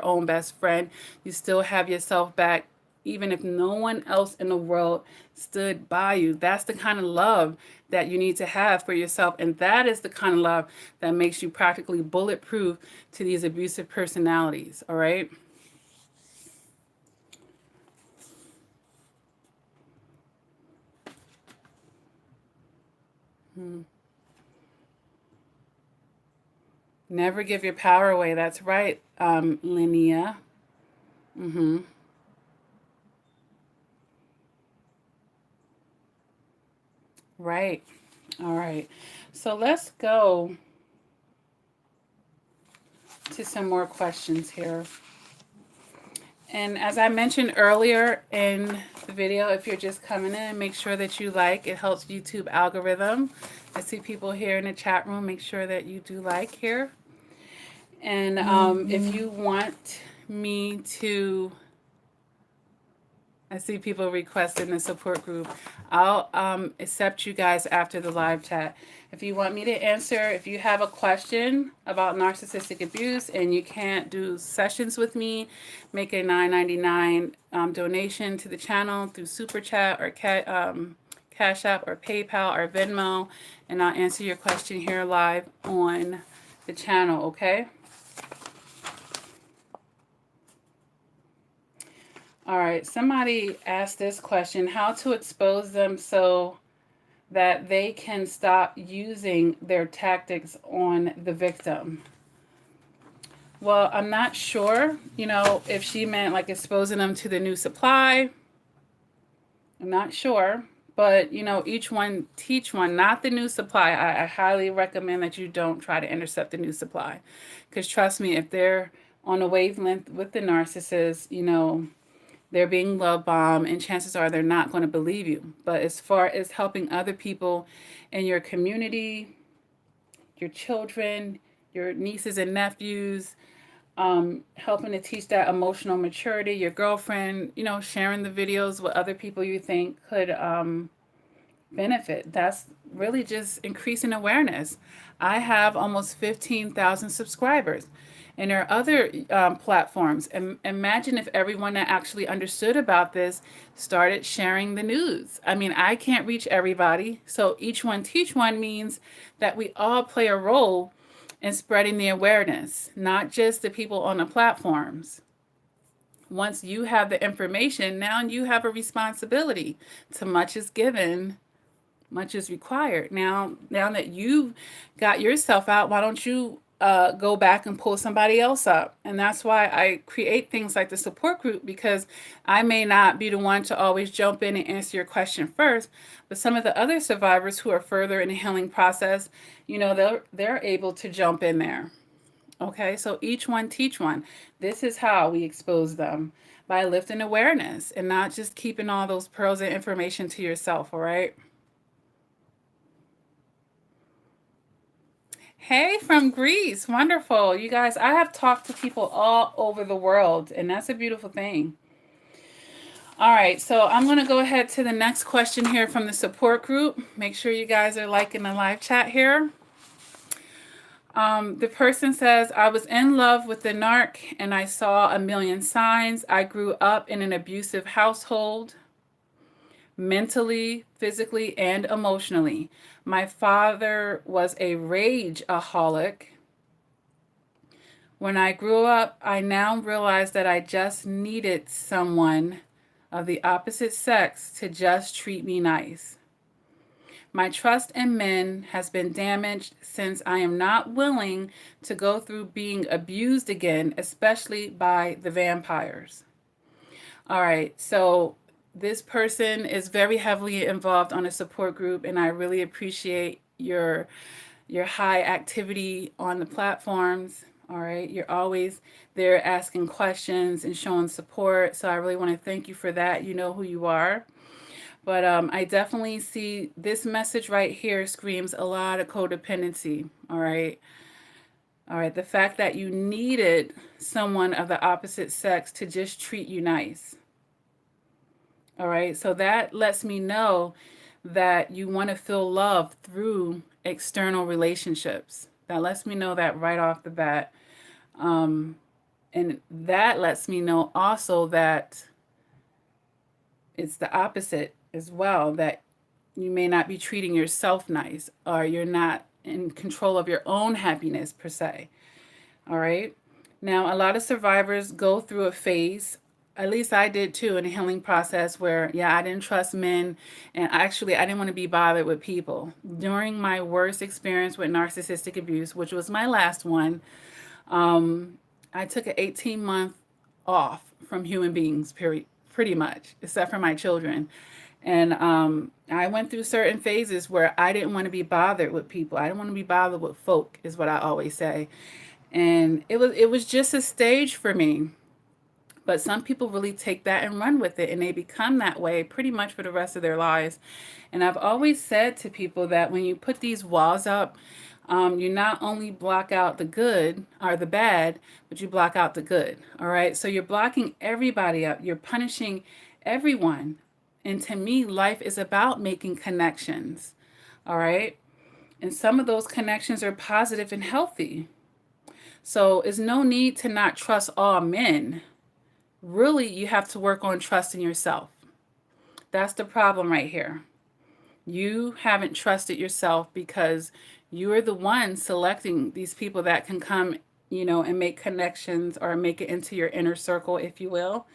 own best friend. You still have yourself back, even if no one else in the world stood by you. That's the kind of love that you need to have for yourself. And that is the kind of love that makes you practically bulletproof to these abusive personalities. All right. Never give your power away. That's right, Linnea. Right. All right. So let's go to some more questions here. And as I mentioned earlier in the video, if you're just coming in, make sure that you like. It helps YouTube algorithm. I see people here in the chat room. Make sure that you do like here. And if you want me to, I see people requesting the support group. I'll accept you guys after the live chat. If you want me to answer, if you have a question about narcissistic abuse and you can't do sessions with me, make a $9.99 donation to the channel through Super Chat or Cash App or PayPal or Venmo, and I'll answer your question here live on the channel, okay? All right, somebody asked this question: how to expose them so that they can stop using their tactics on the victim. Well, I'm not sure, if she meant like exposing them to the new supply. I'm not sure, but each one teach one, not the new supply. I highly recommend that you don't try to intercept the new supply, because trust me, if they're on a wavelength with the narcissist, they're being love bombed, and chances are they're not going to believe you. But as far as helping other people in your community, your children, your nieces and nephews, helping to teach that emotional maturity, your girlfriend, sharing the videos with other people you think could benefit. That's really just increasing awareness. I have almost 15,000 subscribers. And there are other platforms. And imagine if everyone that actually understood about this started sharing the news. I mean, I can't reach everybody. So each one teach one means that we all play a role in spreading the awareness, not just the people on the platforms. Once you have the information, now you have a responsibility. To much is given, much is required. Now that you've got yourself out, why don't you go back and pull somebody else up. And that's why I create things like the support group, because I may not be the one to always jump in and answer your question first, but some of the other survivors who are further in the healing process, you know, they're able to jump in there. Okay, so each one teach one. This is how we expose them, by lifting awareness and not just keeping all those pearls of information to yourself, all right? Hey, from Greece. Wonderful. You guys, I have talked to people all over the world, and that's a beautiful thing. All right, so I'm going to go ahead to the next question here from the support group. Make sure you guys are liking the live chat here. The person says, I was in love with the narc and I saw a million signs. I grew up in an abusive household, mentally, physically, and emotionally. My father was a rageaholic. When I grew up, I now realize that I just needed someone of the opposite sex to just treat me nice. My trust in men has been damaged since I am not willing to go through being abused again, especially by the vampires. All right, so this person is very heavily involved on a support group, and I really appreciate your high activity on the platforms. All right, you're always there asking questions and showing support, so I really want to thank you for that. You know who you are. But I definitely see this message right here screams a lot of codependency. All right. All right. The fact that you needed someone of the opposite sex to just treat you nice. All right. So that lets me know that you want to feel love through external relationships. That lets me know that right off the bat. And that lets me know also that it's the opposite as well, that you may not be treating yourself nice, or you're not in control of your own happiness per se. All right. Now, a lot of survivors go through a phase, at least I did too, in a healing process where, yeah, I didn't trust men. And actually, I didn't want to be bothered with people. During my worst experience with narcissistic abuse, which was my last one, I took an 18-month off from human beings, period, pretty much, except for my children. And I went through certain phases where I didn't want to be bothered with people. I didn't want to be bothered with folk, is what I always say. And it was just a stage for me. But some people really take that and run with it, and they become that way pretty much for the rest of their lives. And I've always said to people that when you put these walls up, you not only block out the good or the bad, but you block out the good. All right. So you're blocking everybody up. You're punishing everyone. And to me, life is about making connections. All right. And some of those connections are positive and healthy. So there's no need to not trust all men. Really, you have to work on trusting yourself. That's the problem right here. You haven't trusted yourself because you are the one selecting these people that can come, and make connections or make it into your inner circle, if you will.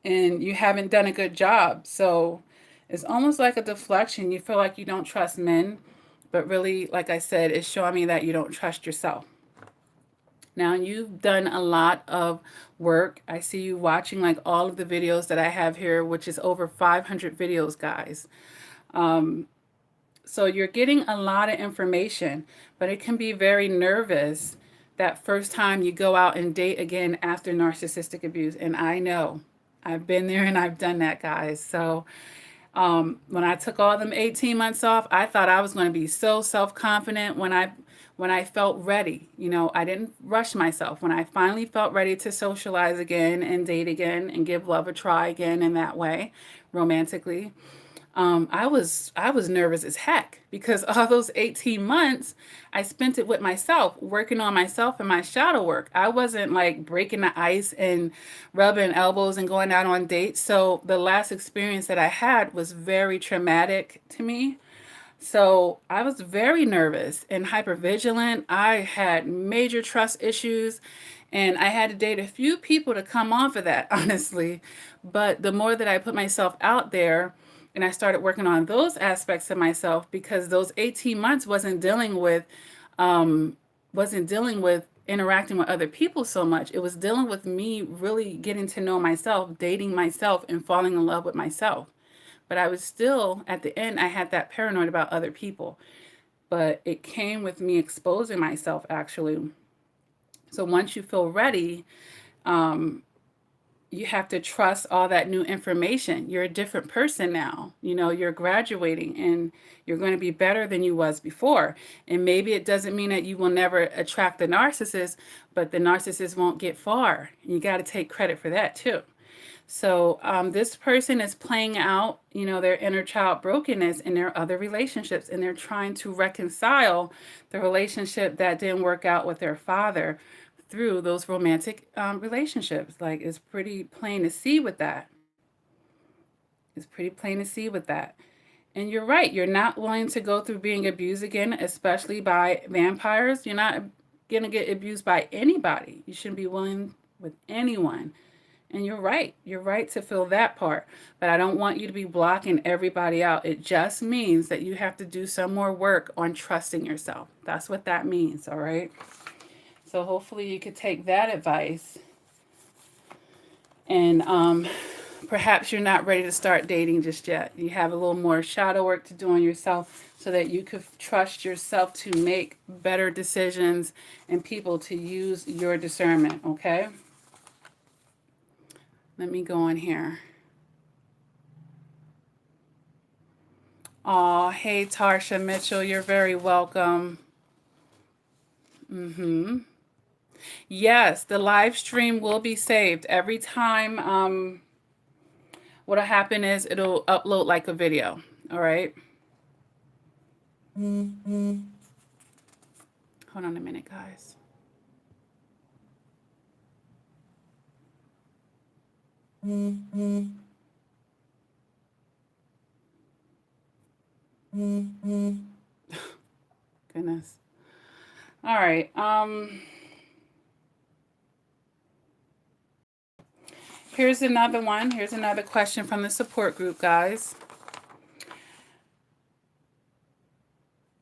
And you haven't done a good job. So it's almost like a deflection. You feel like you don't trust men, but really, like I said, it's showing me that you don't trust yourself. Now, you've done a lot of work. I see you watching like all of the videos that I have here, which is over 500 videos, guys. So you're getting a lot of information, but it can be very nervous that first time you go out and date again after narcissistic abuse. And I know I've been there and I've done that, guys. So when I took all them 18 months off, I thought I was going to be so self-confident when I felt ready. I didn't rush myself. When I finally felt ready to socialize again and date again and give love a try again in that way, romantically, I was nervous as heck, because all those 18 months I spent it with myself, working on myself and my shadow work. I wasn't like breaking the ice and rubbing elbows and going out on dates. So the last experience that I had was very traumatic to me. So I was very nervous and hypervigilant. I had major trust issues, and I had to date a few people to come off of that, honestly. But the more that I put myself out there and I started working on those aspects of myself, because those 18 months wasn't dealing with wasn't dealing with interacting with other people so much. It was dealing with me really getting to know myself, dating myself, and falling in love with myself. But I was still, at the end, I had that paranoid about other people. But it came with me exposing myself, actually. So once you feel ready, um, you have to trust all that new information. You're a different person now. You know, you're graduating and you're going to be better than you was before. And maybe it doesn't mean that you will never attract the narcissist, but the narcissist won't get far. You got to take credit for that too. So this person is playing out, you know, their inner child brokenness in their other relationships, and they're trying to reconcile the relationship that didn't work out with their father through those romantic relationships. Like, it's pretty plain to see with that. It's pretty plain to see with that. And you're right. You're not willing to go through being abused again, especially by vampires. You're not going to get abused by anybody. You shouldn't be willing with anyone. And you're right. You're right to feel that part. But I don't want you to be blocking everybody out. It just means that you have to do some more work on trusting yourself. That's what that means, all right? So hopefully you could take that advice. And perhaps you're not ready to start dating just yet. You have a little more shadow work to do on yourself so that you could trust yourself to make better decisions and people to use your discernment, okay? Let me go in here. Oh, hey, Tarsha Mitchell, you're very welcome. Yes, the live stream will be saved. Every time, what'll happen is it'll upload like a video, all right? Hold on a minute, guys. Goodness. All right. Here's another one. Here's another question from the support group, guys.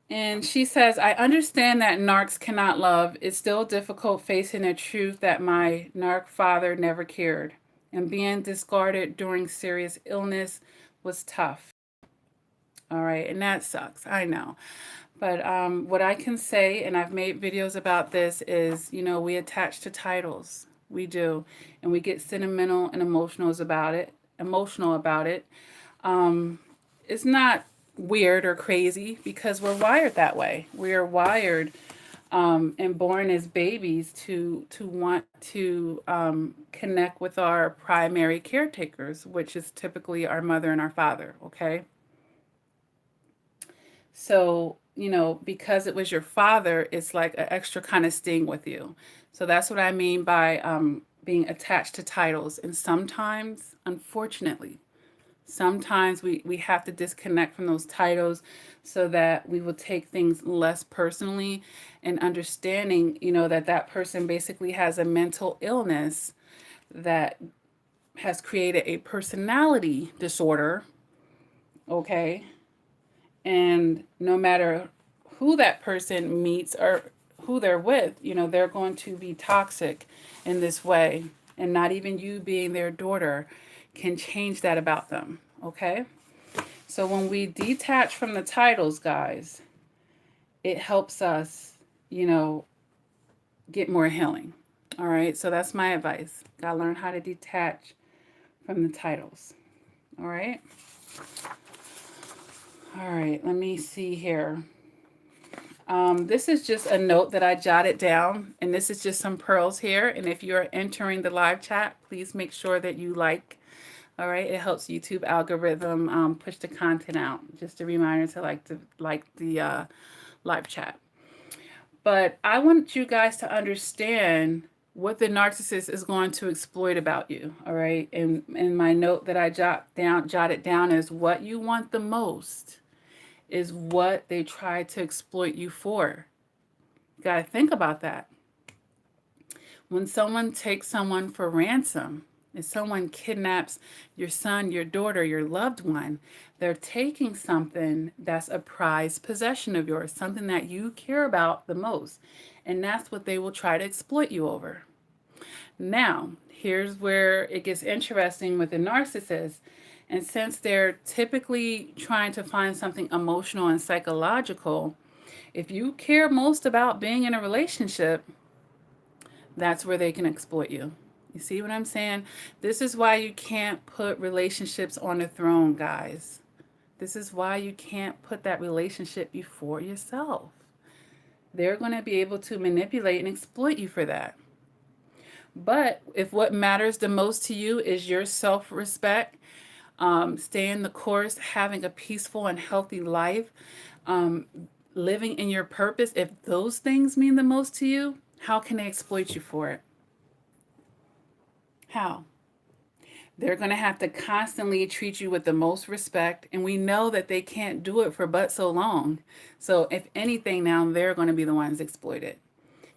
And she says, I understand that narcs cannot love. It's still difficult facing the truth that my narc father never cared. And being discarded during serious illness was tough. All right, and that sucks. I know. But what I can say, and I've made videos about this, is, you know, we attach to titles. We do. And we get sentimental and emotional about it. It's not weird or crazy because we're wired that way. We are wired and born as babies to want to connect with our primary caretakers, which is typically our mother and our father, okay? So, you know, because it was your father, it's like an extra kind of sting with you. So that's what I mean by being attached to titles. And sometimes, unfortunately, sometimes we have to disconnect from those titles so that we will take things less personally and understanding, you know, that that person basically has a mental illness that has created a personality disorder, okay? And no matter who that person meets or who they're with, you know, they're going to be toxic in this way. And not even you being their daughter can change that about them, okay? So when we detach from the titles, guys, it helps us, you know, get more healing. All right, so that's my advice. Gotta learn how to detach from the titles. All right. All right, let me see here. This is just a note that I jotted down, and this is just some pearls here. And if you're entering the live chat, please make sure that you like. All right, it helps YouTube algorithm push the content out. Just a reminder to like the live chat. But I want you guys to understand what the narcissist is going to exploit about you. All right, and my note that I jotted down is what you want the most is what they try to exploit you for. You got to think about that. When someone takes someone for ransom, if someone kidnaps your son, your daughter, your loved one, they're taking something that's a prized possession of yours, something that you care about the most. And that's what they will try to exploit you over. Now, here's where it gets interesting with the narcissist. And since they're typically trying to find something emotional and psychological, if you care most about being in a relationship, that's where they can exploit you. You see what I'm saying? This is why you can't put relationships on the throne, guys. This is why you can't put that relationship before yourself. They're going to be able to manipulate and exploit you for that. But if what matters the most to you is your self-respect, staying the course, having a peaceful and healthy life, living in your purpose, if those things mean the most to you, how can they exploit you for it? How? They're going to have to constantly treat you with the most respect, and we know that they can't do it for but so long. So if anything, now they're going to be the ones exploited,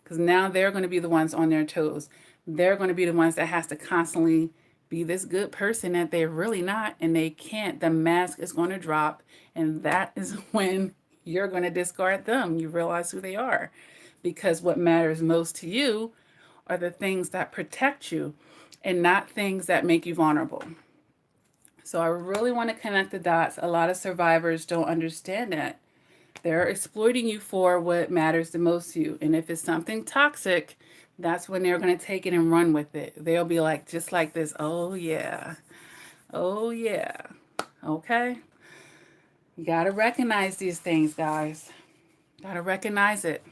because now they're going to be the ones on their toes. They're going to be the ones that has to constantly be this good person that they're really not, and they can't. The mask is going to drop, and that is when you're going to discard them. You realize who they are, because what matters most to you are the things that protect you and not things that make you vulnerable. So I really want to connect the dots. A lot of survivors don't understand that. They're exploiting you for what matters the most to you. And if it's something toxic, that's when they're going to take it and run with it. They'll be like, just like this, oh yeah, oh yeah, okay? You got to recognize these things, guys. Got to recognize it.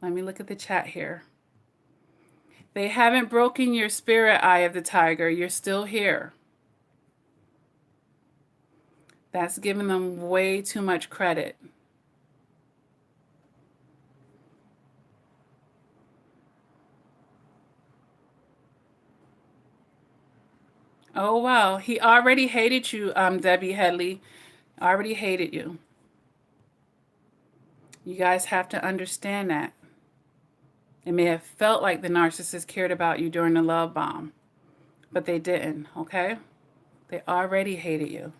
Let me look at the chat here. They haven't broken your spirit, Eye of the Tiger. You're still here. That's giving them way too much credit. Oh, wow. He already hated you, Debbie Headley. Already hated you. You guys have to understand that. It may have felt like the narcissist cared about you during the love bomb, but they didn't, okay? They already hated you.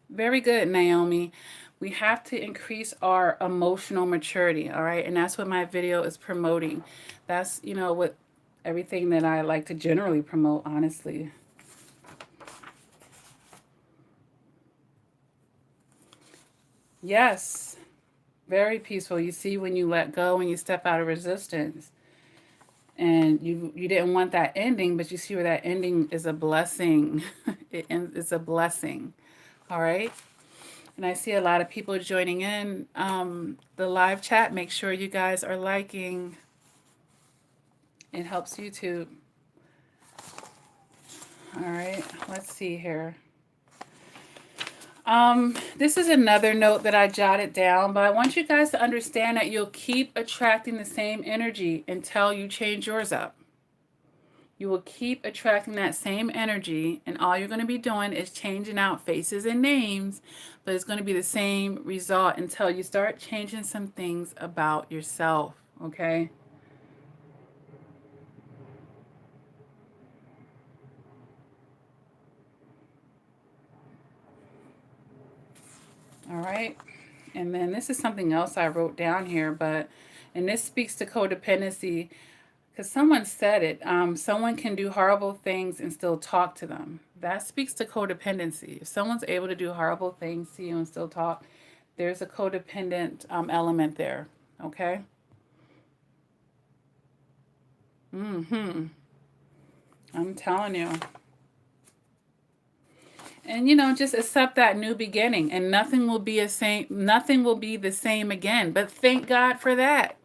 Very good, Naomi. We have to increase our emotional maturity, all right? And that's what my video is promoting. That's, you know, what everything that I like to generally promote, honestly. Yes, very peaceful. You see when you let go and you step out of resistance. And you didn't want that ending, but you see where that ending is a blessing. It's a blessing, all right? And I see a lot of people joining in the live chat. Make sure you guys are liking. It helps YouTube. All right, let's see here. This is another note that I jotted down, but I want you guys to understand that you'll keep attracting the same energy until you change yours up. You will keep attracting that same energy, and all you're going to be doing is changing out faces and names, but it's going to be the same result until you start changing some things about yourself, okay? All right. And then this is something else I wrote down here, and this speaks to codependency, because someone said it. Someone can do horrible things and still talk to them. That speaks to codependency. If someone's able to do horrible things to you and still talk, there's a codependent element there, okay? I'm telling you. And you know, just accept that new beginning, and nothing will be the same again. But thank God for that.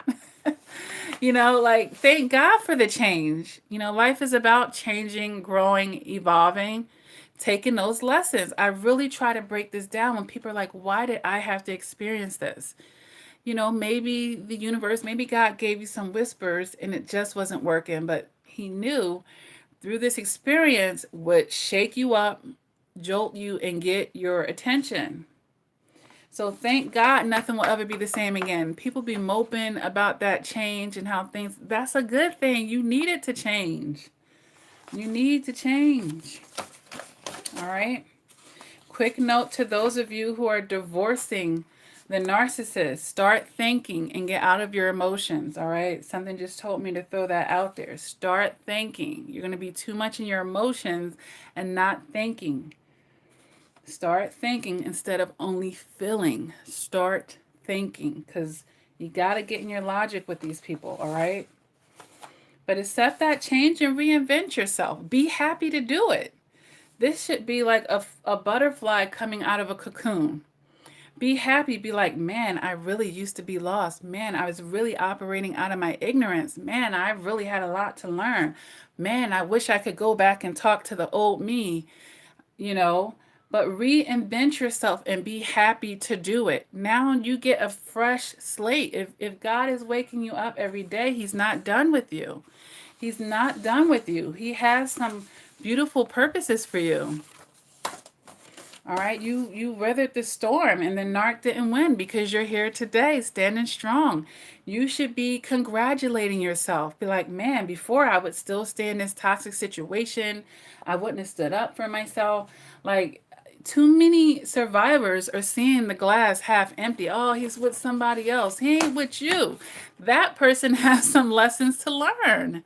You know, like, thank God for the change. You know, life is about changing, growing, evolving, taking those lessons. I really try to break this down when people are like, why did I have to experience this? You know, maybe the universe, maybe God gave you some whispers and it just wasn't working, but he knew through this experience would shake you up, jolt you, and get your attention. So thank God nothing will ever be the same again. People be moping about that change and how things, that's a good thing. You need it to change. You need to change. All right. Quick note to those of you who are divorcing The narcissist, start thinking and get out of your emotions, all right? Something just told me to throw that out there. Start thinking. You're going to be too much in your emotions and not thinking. Start thinking instead of only feeling. Start thinking, because you got to get in your logic with these people, all right? But accept that change and reinvent yourself. Be happy to do it. This should be like a butterfly coming out of a cocoon. Be happy. Be like, man, I really used to be lost. Man, I was really operating out of my ignorance. Man, I really had a lot to learn. Man, I wish I could go back and talk to the old me, you know. But reinvent yourself and be happy to do it. Now you get a fresh slate. If God is waking you up every day, He's not done with you. He's not done with you. He has some beautiful purposes for you. All right, you weathered the storm, and the narc didn't win because you're here today, standing strong. You should be congratulating yourself. Be like, man, before I would still stay in this toxic situation. I wouldn't have stood up for myself. Like, too many survivors are seeing the glass half empty. Oh, he's with somebody else. He ain't with you. That person has some lessons to learn.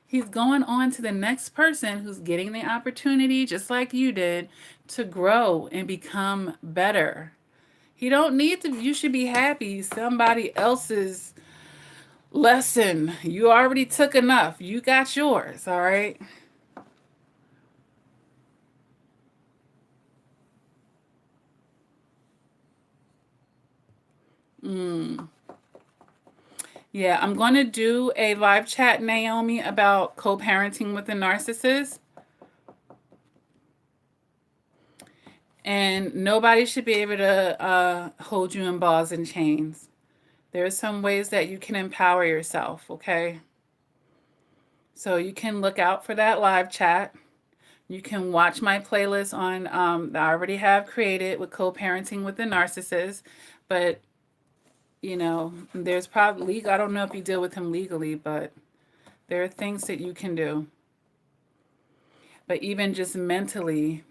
He's going on to the next person who's getting the opportunity, just like you did, to grow and become better. He don't need to, you should be happy. Somebody else's lesson. You already took enough. You got yours, all right? Yeah, I'm going to do a live chat, Naomi, about co-parenting with a narcissist. And nobody should be able to hold you in balls and chains. There are some ways that you can empower yourself, okay? So you can look out for that live chat. You can watch my playlist on that I already have created with co-parenting with the narcissist. But, you know, there's probably, I don't know if you deal with him legally, but there are things that you can do. But even just mentally,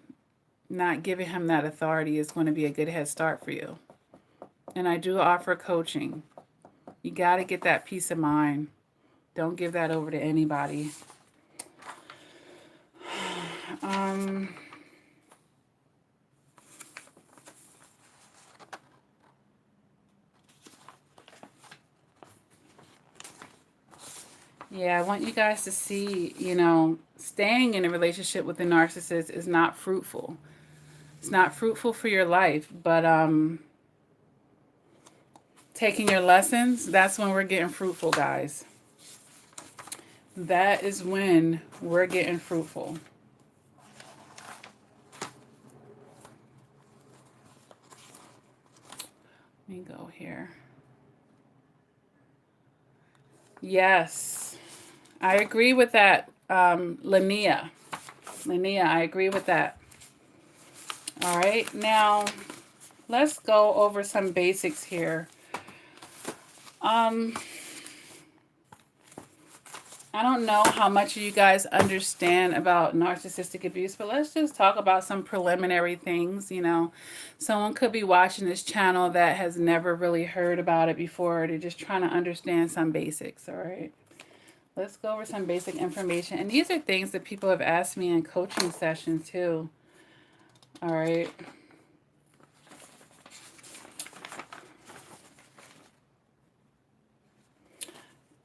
not giving him that authority is going to be a good head start for you. And I do offer coaching. You got to get that peace of mind. Don't give that over to anybody. Yeah, I want you guys to see, you know, staying in a relationship with a narcissist is not fruitful. It's not fruitful for your life, but taking your lessons, that's when we're getting fruitful, guys. That is when we're getting fruitful. Let me go here. Yes, I agree with that, Lania. Lania, I agree with that. All right, now let's go over some basics here. I don't know how much of you guys understand about narcissistic abuse, but let's just talk about some preliminary things. You know, someone could be watching this channel that has never really heard about it before. They're just trying to understand some basics, all right? Let's go over some basic information. And these are things that people have asked me in coaching sessions too, all right?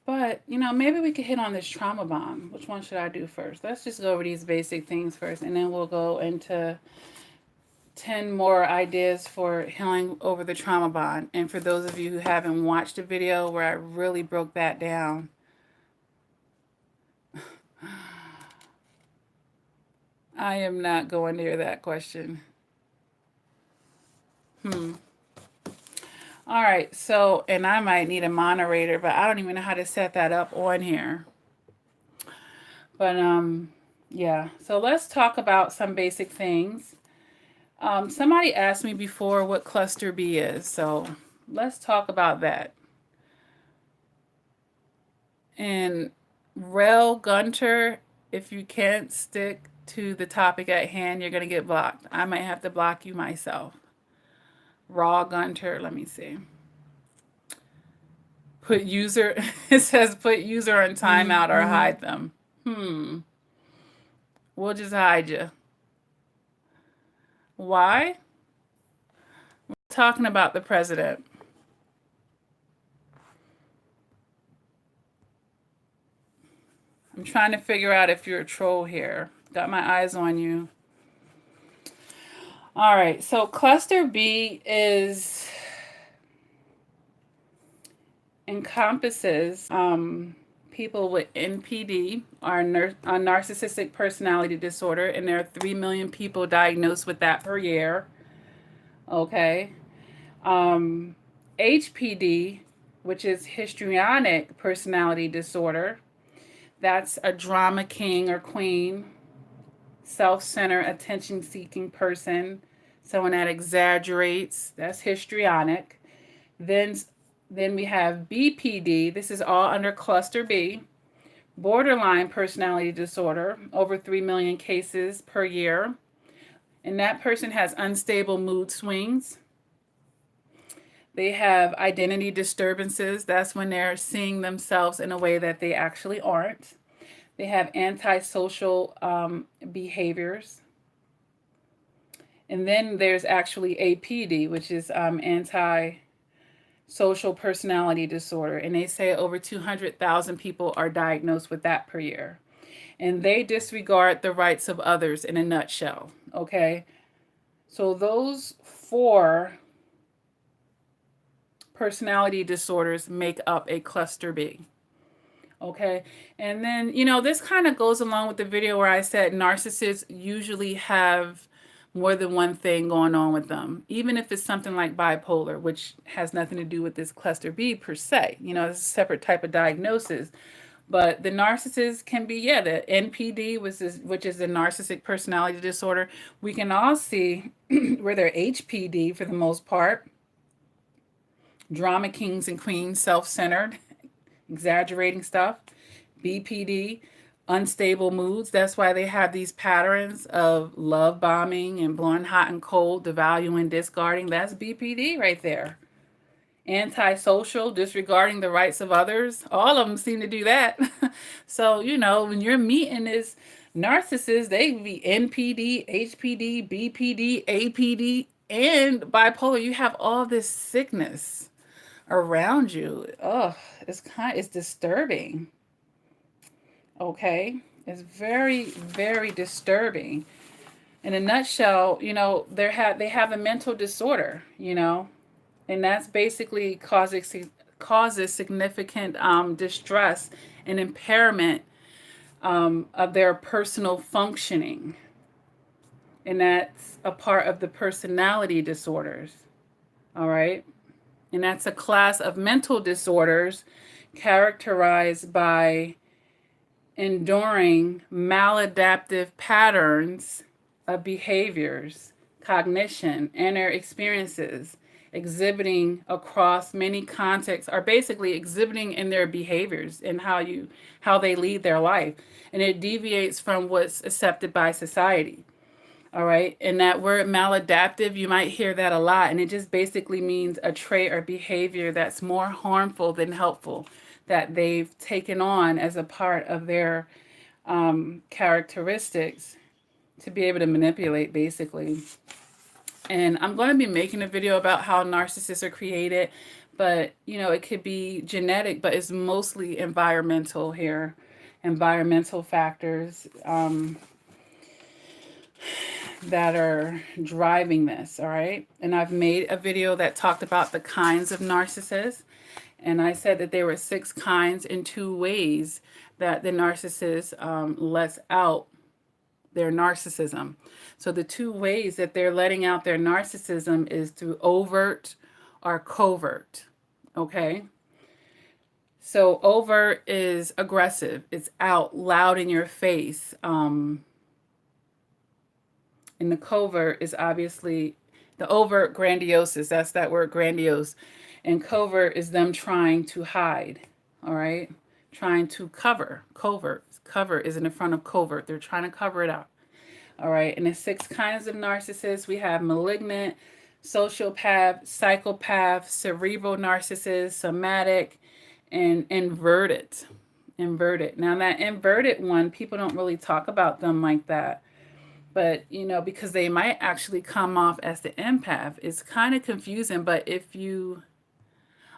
But, you know, maybe we could hit on this trauma bond. Which one should I do first? Let's just go over these basic things first, and then we'll go into 10 more ideas for healing over the trauma bond. And for those of you who haven't watched the video where I really broke that down, I am not going near that question. All right, so, and I might need a moderator, but I don't even know how to set that up on here. But, yeah, so let's talk about some basic things. Somebody asked me before what cluster B is, so let's talk about that. And Rel Gunter, if you can't stick to the topic at hand, you're going to get blocked. I might have to block you myself. Raw Gunter. Let me see. Put user, it says put user on timeout or hide them. We'll just hide you. Why? We're talking about the president. I'm trying to figure out if you're a troll here. Got my eyes on you. All right, so cluster B encompasses people with NPD, or a narcissistic personality disorder, and there are 3 million people diagnosed with that per year. Okay. HPD, which is histrionic personality disorder, that's a drama king or queen, self-centered, attention-seeking person, someone that exaggerates, that's histrionic. Then we have BPD, this is all under cluster B, borderline personality disorder, over 3 million cases per year. And that person has unstable mood swings. They have identity disturbances. That's when they're seeing themselves in a way that they actually aren't. They have antisocial behaviors. And then there's actually APD, which is anti-social personality disorder. And they say over 200,000 people are diagnosed with that per year. And they disregard the rights of others in a nutshell. Okay? So those 4 personality disorders make up a cluster B. Okay. And then, this kind of goes along with the video where I said narcissists usually have more than one thing going on with them, even if it's something like bipolar, which has nothing to do with this cluster B per se. It's a separate type of diagnosis. But the narcissist can be, the NPD, which is the narcissistic personality disorder. We can all see where they're HPD for the most part. Drama kings and queens, self-centered, exaggerating stuff. BPD, unstable moods. That's why they have these patterns of love bombing and blowing hot and cold, devaluing, discarding. That's BPD right there. Antisocial, disregarding the rights of others. All of them seem to do that. So, when you're meeting this narcissist, they be NPD, HPD, BPD, APD, and bipolar. You have all this sickness around you. Oh, it's disturbing. Okay, it's very, very disturbing. In a nutshell, they have a mental disorder, and that's basically causes significant distress and impairment of their personal functioning, and that's a part of the personality disorders. All right. And that's a class of mental disorders characterized by enduring maladaptive patterns of behaviors, cognition, and their experiences, exhibiting across many contexts, are basically exhibiting in their behaviors and how they lead their life. And it deviates from what's accepted by society. All right. And that word maladaptive, you might hear that a lot. And it just basically means a trait or behavior that's more harmful than helpful, that they've taken on as a part of their characteristics to be able to manipulate, basically. And I'm going to be making a video about how narcissists are created, but, it could be genetic, but it's mostly environmental here, environmental factors. That are driving this, all right? And I've made a video that talked about the kinds of narcissists, and I said that there were 6 kinds and 2 ways that the narcissist lets out their narcissism. So the 2 ways that they're letting out their narcissism is through overt or covert, okay? So overt is aggressive. It's out loud in your face. And the covert is obviously the overt grandiosis. That's that word, grandiose. And covert is them trying to hide, all right? Trying to cover. Covert. Cover is in the front of covert. They're trying to cover it up, all right? And the 6 kinds of narcissists, we have malignant, sociopath, psychopath, cerebral narcissist, somatic, and inverted. Inverted. Now, that inverted one, people don't really talk about them like that. But, you know, because they might actually come off as the empath. It's kind of confusing. But if you,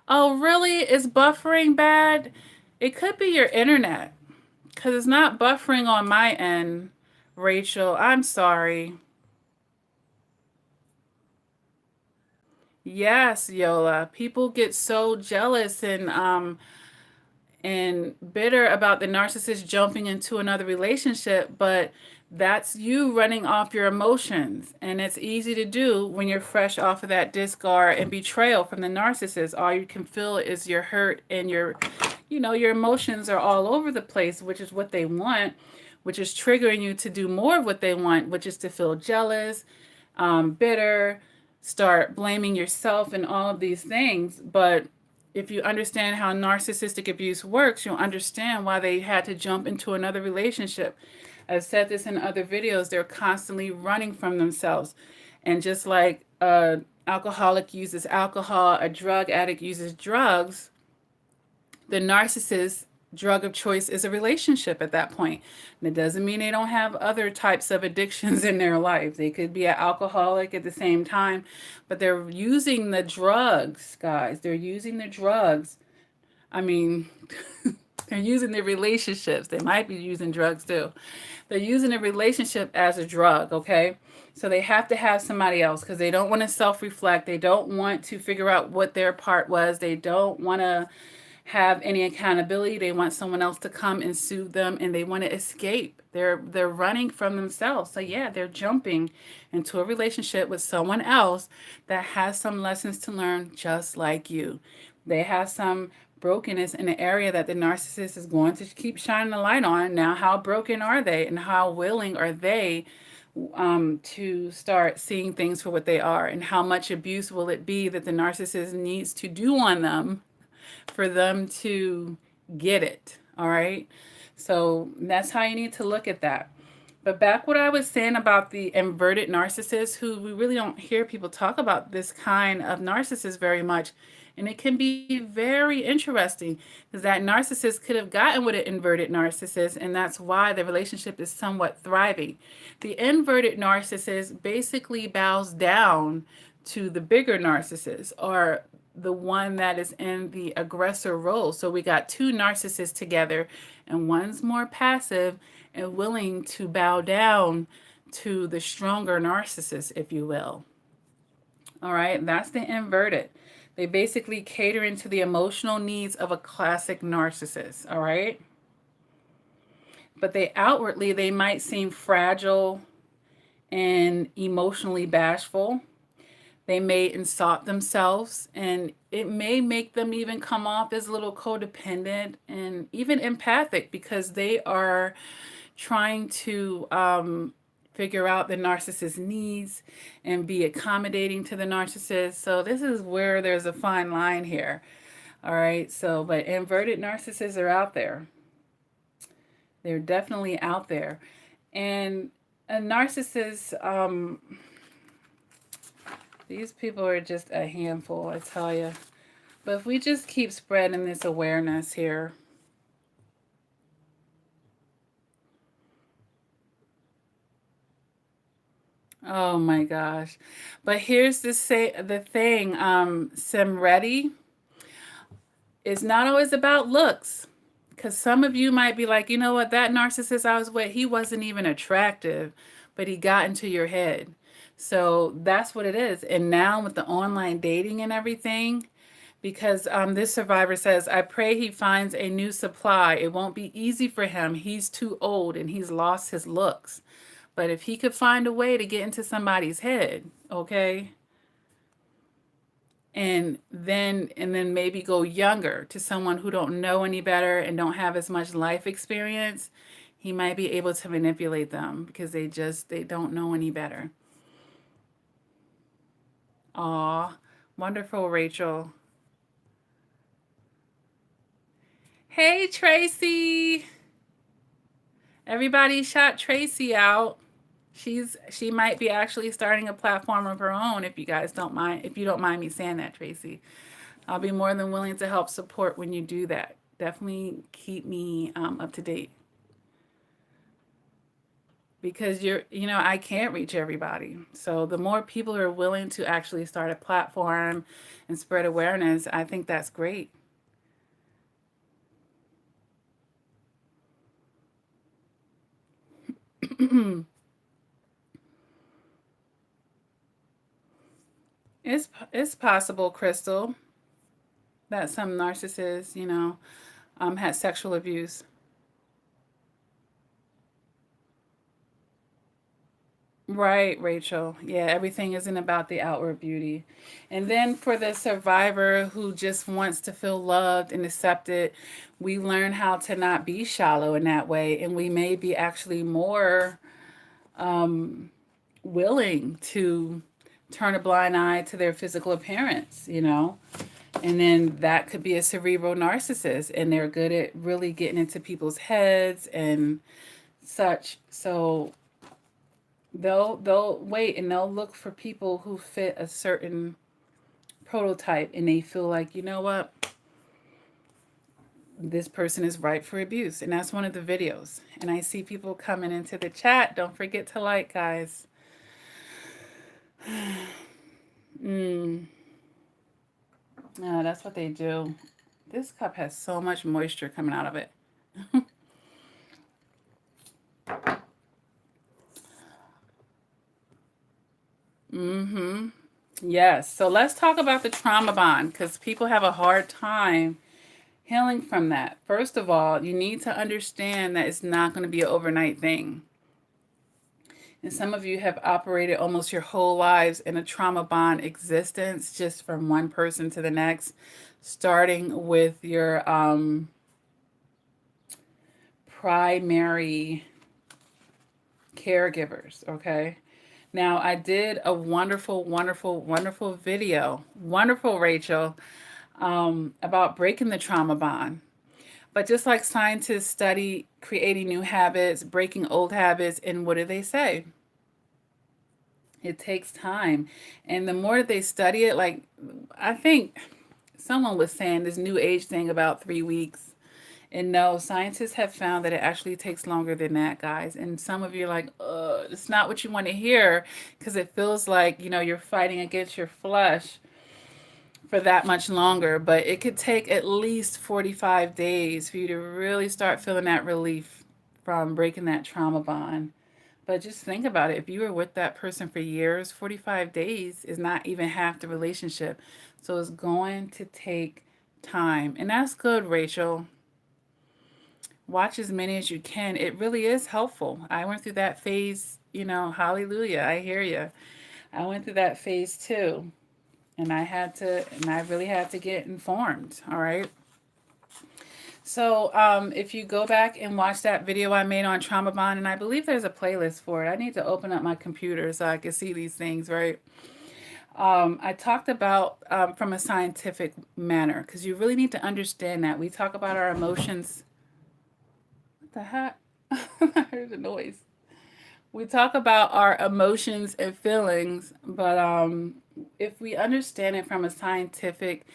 oh, really? Is buffering bad? It could be your internet because it's not buffering on my end, Rachel. I'm sorry. Yes, Yola. People get so jealous and bitter about the narcissist jumping into another relationship, but that's you running off your emotions. And it's easy to do when you're fresh off of that discard and betrayal from the narcissist. All you can feel is your hurt and your, you know, your emotions are all over the place, which is what they want, which is triggering you to do more of what they want, which is to feel jealous, bitter, start blaming yourself and all of these things. But if you understand how narcissistic abuse works, you'll understand why they had to jump into another relationship. I've said this in other videos, they're constantly running from themselves. And just like an alcoholic uses alcohol, a drug addict uses drugs, the narcissist drug of choice is a relationship at that point. And it doesn't mean they don't have other types of addictions in their life. They could be an alcoholic at the same time, but they're using the drugs, guys. They're using the drugs. I mean, they're using their relationships. They might be using drugs too. They're using a relationship as a drug, okay? So they have to have somebody else because they don't want to self reflect. They don't want to figure out what their part was. They don't want to have any accountability. They want someone else to come and soothe them, and they want to escape. They're running from themselves. So yeah, they're jumping into a relationship with someone else that has some lessons to learn just like you. They have some brokenness in the area that the narcissist is going to keep shining the light on. Now, how broken are they, and how willing are they to start seeing things for what they are, and how much abuse will it be that the narcissist needs to do on them for them to get it. All right. So that's how you need to look at that. But back what I was saying about the inverted narcissist, who we really don't hear people talk about this kind of narcissist very much. And it can be very interesting because that narcissist could have gotten with an inverted narcissist, and that's why the relationship is somewhat thriving. The inverted narcissist basically bows down to the bigger narcissist, or the one that is in the aggressor role. So we got two narcissists together, and one's more passive and willing to bow down to the stronger narcissist, if you will. All right, that's the inverted. They basically cater into the emotional needs of a classic narcissist. All right, but they might seem fragile and emotionally bashful. They may insult themselves, and it may make them even come off as a little codependent and even empathic because they are trying to figure out the narcissist's needs and be accommodating to the narcissist. So this is where there's a fine line here. All right. So, but inverted narcissists are out there. They're definitely out there. And a narcissist, these people are just a handful, I tell you. But if we just keep spreading this awareness here. Oh my gosh. But here's the thing, Simready, it's not always about looks. Because some of you might be like, you know what, that narcissist I was with, he wasn't even attractive, but he got into your head. So that's what it is. And now with the online dating and everything, because this survivor says, I pray he finds a new supply. It won't be easy for him. He's too old and he's lost his looks. But if he could find a way to get into somebody's head, okay, and then maybe go younger to someone who don't know any better and don't have as much life experience, he might be able to manipulate them because they don't know any better. Aw, wonderful, Rachel. Hey, Tracy. Everybody shout Tracy out. She might be actually starting a platform of her own, if you guys don't mind, if you don't mind me saying that, Tracy. I'll be more than willing to help support when you do that. Definitely keep me up to date, because I can't reach everybody. So the more people are willing to actually start a platform and spread awareness, I think that's great. It's possible, Crystal, that some narcissists, had sexual abuse. Right, Rachel. Yeah, everything isn't about the outward beauty. And then for the survivor who just wants to feel loved and accepted, we learn how to not be shallow in that way. And we may be actually more willing to turn a blind eye to their physical appearance. And then that could be a cerebral narcissist, and they're good at really getting into people's heads and such. So they'll wait and they'll look for people who fit a certain prototype, and they feel like, you know what, this person is ripe for abuse. And that's one of the videos. And I see people coming into the chat. Don't forget to like, guys. That's what they do. This cup has so much moisture coming out of it. Mm-hmm. Yes. So let's talk about the trauma bond, because people have a hard time healing from that. First of all, you need to understand that it's not going to be an overnight thing. And some of you have operated almost your whole lives in a trauma bond existence, just from one person to the next, starting with your primary caregivers, okay? Now, I did a wonderful, wonderful, wonderful video, wonderful, Rachel, about breaking the trauma bond. But just like scientists study creating new habits, breaking old habits, and what do they say? It takes time. And the more they study it, like, I think someone was saying this new age thing about 3 weeks. And no, scientists have found that it actually takes longer than that, guys. And some of you are like, it's not what you want to hear, because it feels like, you're fighting against your flesh for that much longer. But it could take at least 45 days for you to really start feeling that relief from breaking that trauma bond. But just think about it. If you were with that person for years, 45 days is not even half the relationship. So it's going to take time. And that's good, Rachel. Watch as many as you can. It really is helpful. I went through that phase, hallelujah. I hear you. I went through that phase too. And I really had to get informed. All right. So if you go back and watch that video I made on trauma bond, and I believe there's a playlist for it. I need to open up my computer so I can see these things, right? I talked about from a scientific manner, because you really need to understand that. We talk about our emotions. What the heck? I heard the noise. We talk about our emotions and feelings, but if we understand it from a scientific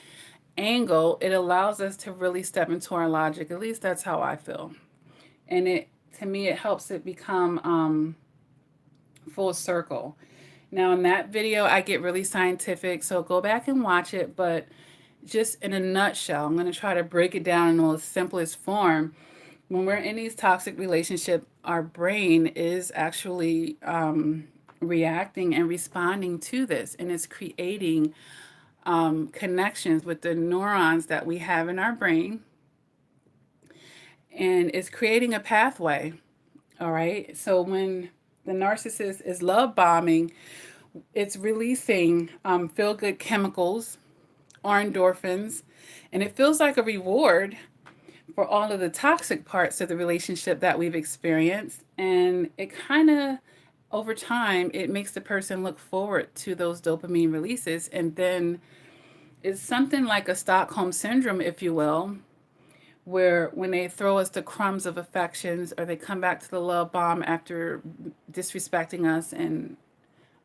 angle, it allows us to really step into our logic. At least that's how I feel. And to me, it helps it become full circle. Now, in that video, I get really scientific, so go back and watch it. But just in a nutshell, I'm going to try to break it down in the most simplest form. When we're in these toxic relationships, our brain is actually reacting and responding to this, and it's creating connections with the neurons that we have in our brain, and it's creating a pathway. All right. So when the narcissist is love bombing, it's releasing feel good chemicals or endorphins, and it feels like a reward for all of the toxic parts of the relationship that we've experienced. And it kind of, over time, it makes the person look forward to those dopamine releases. And then it's something like a Stockholm syndrome, if you will, where when they throw us the crumbs of affections, or they come back to the love bomb after disrespecting us and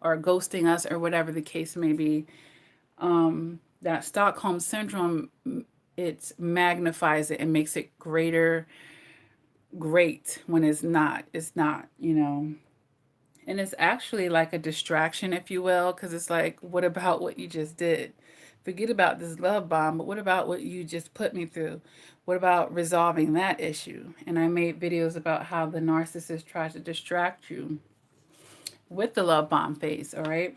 or ghosting us, or whatever the case may be, that Stockholm syndrome, it magnifies it and makes it great when it's not, you know. And it's actually like a distraction, if you will, because it's like, what about what you just did? Forget about this love bomb, but what about what you just put me through? What about resolving that issue? And I made videos about how the narcissist tries to distract you with the love bomb phase, all right?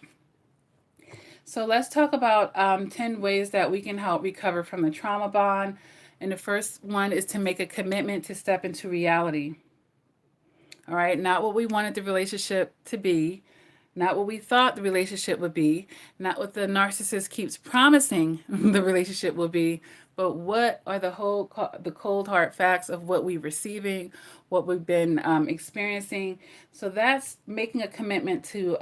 So let's talk about 10 ways that we can help recover from the trauma bond. And the first one is to make a commitment to step into reality. All right, not what we wanted the relationship to be, not what we thought the relationship would be, not what the narcissist keeps promising the relationship will be, but what are the cold hard facts of what we're receiving, what we've been experiencing. So that's making a commitment to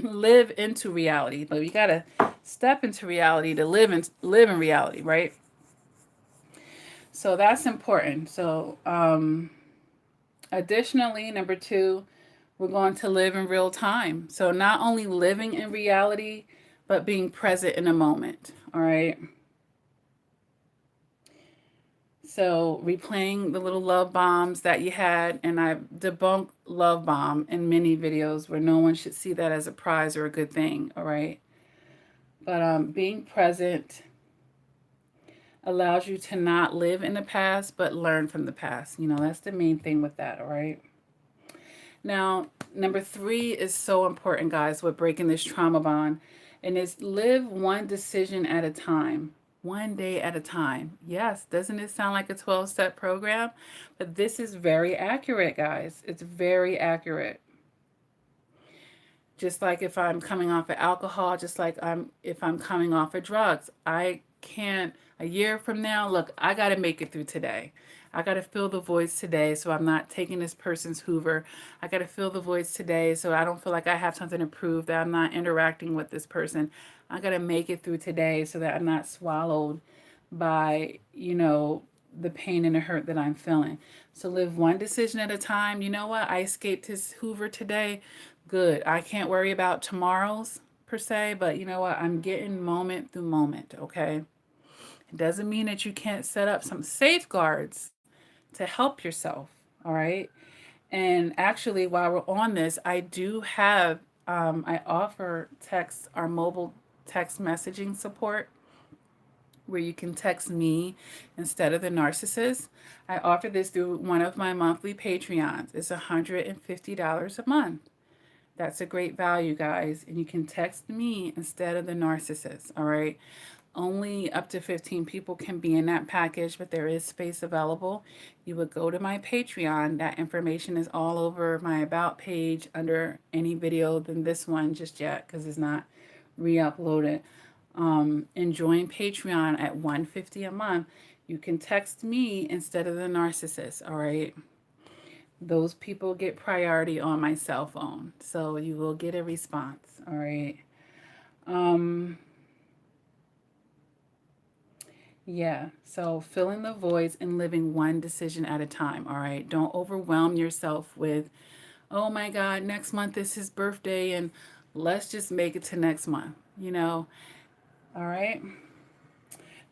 live into reality. But we gotta step into reality to live in reality, right? So that's important. So additionally, number two, we're going to live in real time. So not only living in reality, but being present in a moment. All right. So replaying the little love bombs that you had, and I debunked love bomb in many videos where no one should see that as a prize or a good thing. All right. But being present allows you to not live in the past, but learn from the past. You know, that's the main thing with that. All right. Now, number three is so important, guys, with breaking this trauma bond, and is live one decision at a time, one day at a time. Yes, doesn't it sound like a 12-step program? But this is very accurate, guys. It's very accurate. Just like if I'm coming off of alcohol, just like if I'm coming off of drugs, I can't a year from now, look, I got to make it through today. I got to fill the voids today so I'm not taking this person's Hoover. I got to fill the voids today so I don't feel like I have something to prove, that I'm not interacting with this person. I got to make it through today so that I'm not swallowed by, you know, the pain and the hurt that I'm feeling. So live one decision at a time. You know what? I escaped his Hoover today. Good. I can't worry about tomorrow's per se, but you know what? I'm getting moment through moment, okay? It doesn't mean that you can't set up some safeguards to help yourself, all right? And actually, while we're on this, I do have, I offer text or mobile text messaging support where you can text me instead of the narcissist. I offer this through one of my monthly Patreons. It's $150 a month. That's a great value, guys. And you can text me instead of the narcissist, all right? Only up to 15 people can be in that package, but there is space available. You would go to my Patreon. That information is all over my About page under any video than this one just yet because it's not re-uploaded. And join Patreon at $150 a month. You can text me instead of the narcissist, all right? Those people get priority on my cell phone, so you will get a response, all right? Yeah, so filling the voids and living one decision at a time, all right? Don't overwhelm yourself with, oh my God, next month is his birthday and let's just make it to next month, you know? All right?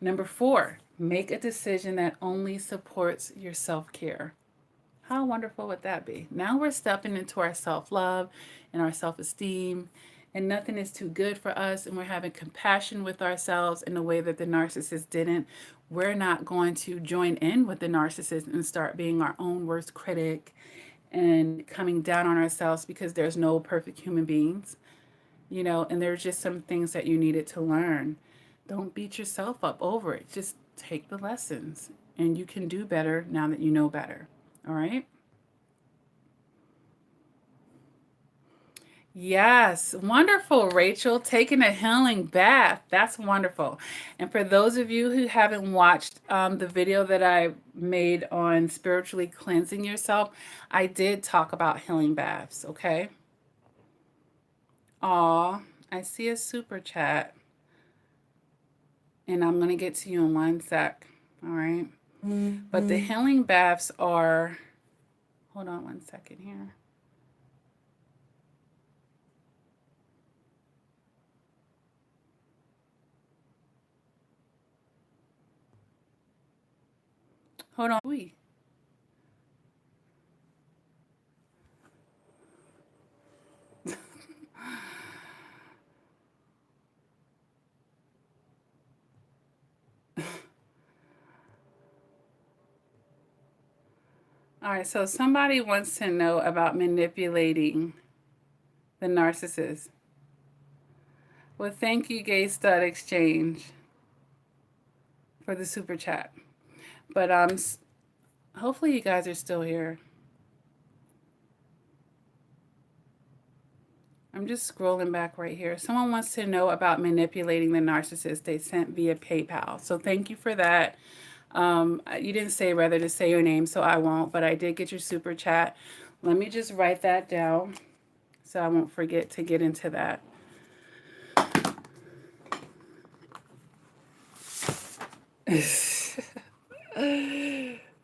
Number four, make a decision that only supports your self-care. How wonderful would that be? Now we're stepping into our self-love and our self-esteem, and nothing is too good for us, and we're having compassion with ourselves in a way that the narcissist didn't. We're not going to join in with the narcissist and start being our own worst critic and coming down on ourselves because there's no perfect human beings, you know, and there's just some things that you needed to learn. Don't beat yourself up over it. Just take the lessons, and you can do better now that you know better. All right? Yes, wonderful, Rachel. Taking a healing bath. That's wonderful. And for those of you who haven't watched the video that I made on spiritually cleansing yourself, I did talk about healing baths, okay? Aw, I see a super chat, and I'm going to get to you in one sec. All right. But the healing baths are, hold on one second here. Hold on. All right, so somebody wants to know about manipulating the narcissist. Well, thank you, Gay Stud Exchange, for the super chat. But hopefully you guys are still here. I'm just scrolling back right here. Someone wants to know about manipulating the narcissist. They sent via PayPal. So thank you for that. You didn't say whether to say your name, so I won't, but I did get your super chat. Let me just write that down so I won't forget to get into that.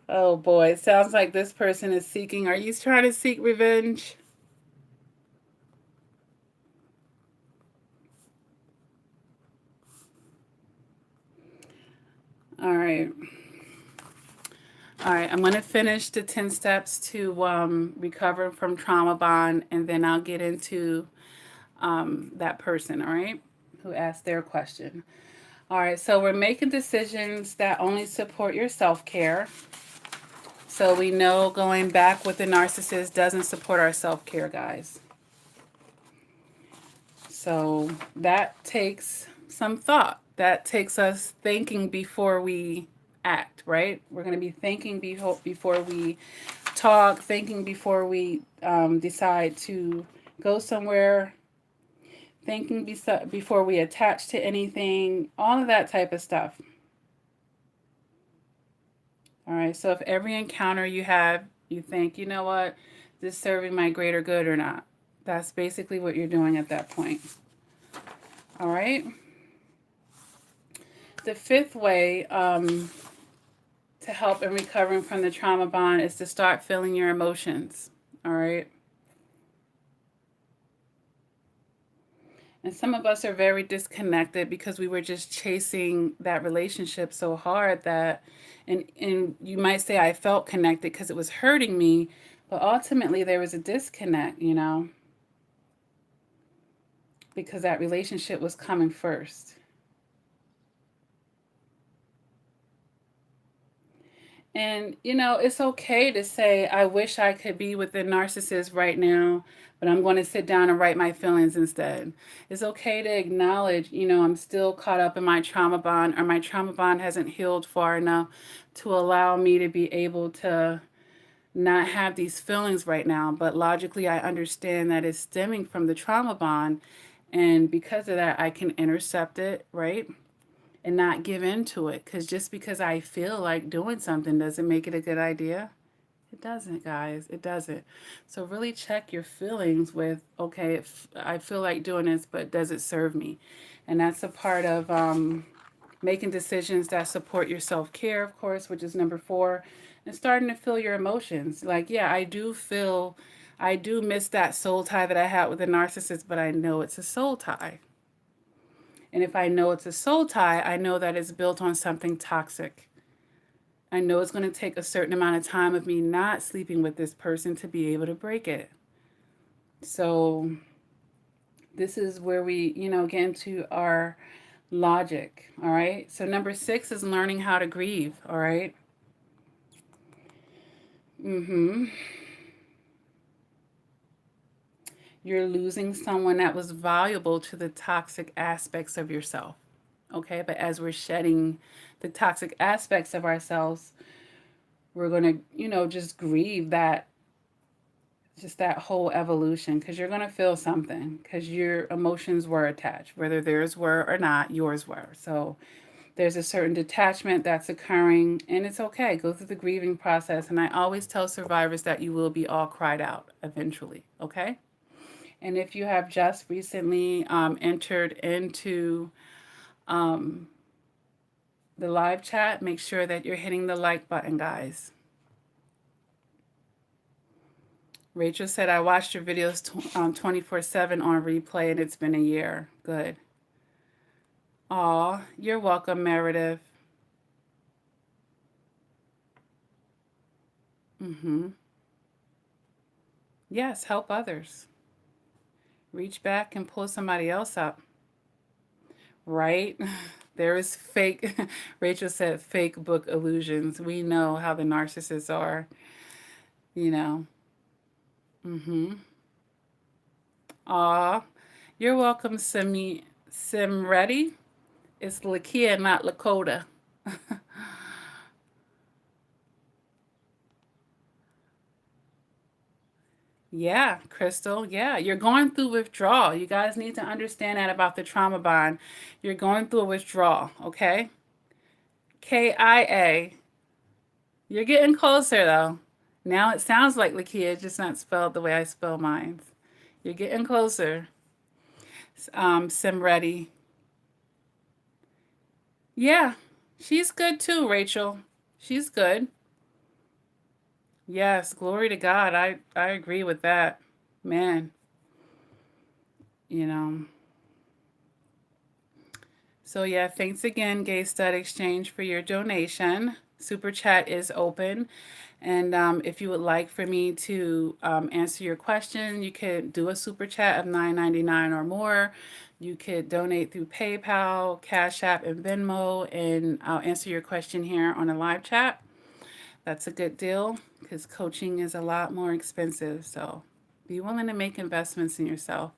Oh boy, it sounds like this person is seeking. Are you trying to seek revenge? All right. All right, I'm going to finish the 10 steps to recover from trauma bond, and then I'll get into that person, all right, who asked their question. All right, so we're making decisions that only support your self-care. So we know going back with the narcissist doesn't support our self-care, guys. So that takes some thought. That takes us thinking before we act, right? We're going to be thinking before we talk, thinking before we decide to go somewhere, thinking before we attach to anything, all of that type of stuff. All right, so if every encounter you have, you think, you know what, is this serving my greater good or not? That's basically what you're doing at that point. All right. The fifth way to help in recovering from the trauma bond is to start feeling your emotions. All right. And some of us are very disconnected because we were just chasing that relationship so hard that, and you might say I felt connected because it was hurting me, but ultimately there was a disconnect, you know, because that relationship was coming first. And, you know, it's okay to say, I wish I could be with the narcissist right now, but I'm going to sit down and write my feelings instead. It's okay to acknowledge, you know, I'm still caught up in my trauma bond, or my trauma bond hasn't healed far enough to allow me to be able to not have these feelings right now. But logically, I understand that it's stemming from the trauma bond. And because of that, I can intercept it, right? And not give in to it. Because just because I feel like doing something doesn't make it a good idea. It doesn't, guys. It doesn't. So really check your feelings with, okay, if I feel like doing this, but does it serve me? And that's a part of making decisions that support your self-care, of course, which is number 4. And starting to feel your emotions. Like, yeah, I do miss that soul tie that I had with the narcissist, but I know it's a soul tie. And if I know it's a soul tie, I know that it's built on something toxic. I know it's going to take a certain amount of time of me not sleeping with this person to be able to break it. So this is where we, you know, get into our logic. All right. So number 6 is learning how to grieve. All right. You're losing someone that was valuable to the toxic aspects of yourself. Okay. But as we're shedding the toxic aspects of ourselves, we're going to, you know, just grieve that, just that whole evolution, because you're going to feel something because your emotions were attached, whether theirs were or not, yours were. So there's a certain detachment that's occurring, and it's okay. Go through the grieving process. And I always tell survivors that you will be all cried out eventually. Okay. And if you have just recently entered into the live chat, make sure that you're hitting the like button, guys. Rachel said, I watched your videos 24/7 on replay and it's been a year. Good. Aw, you're welcome, Meredith. Yes, help others. Reach back and pull somebody else up. Right? There is fake, Rachel said, fake book illusions. We know how the narcissists are, you know. Aw, you're welcome, Simready. It's Lakia, not Lakota. Yeah, Crystal. Yeah, you're going through withdrawal. You guys need to understand that about the trauma bond. You're going through a withdrawal, okay? KIA. You're getting closer though. Now it sounds like Lakia, just not spelled the way I spell mine. You're getting closer. Simready. Yeah, she's good too, Rachel. She's good. Yes, glory to God. I agree with that. Man, you know. So yeah, thanks again, Gay Stud Exchange, for your donation. Super chat is open. And if you would like for me to answer your question, you could do a super chat of $9.99 or more. You could donate through PayPal, Cash App, and Venmo, and I'll answer your question here on a live chat. That's a good deal because coaching is a lot more expensive. So be willing to make investments in yourself.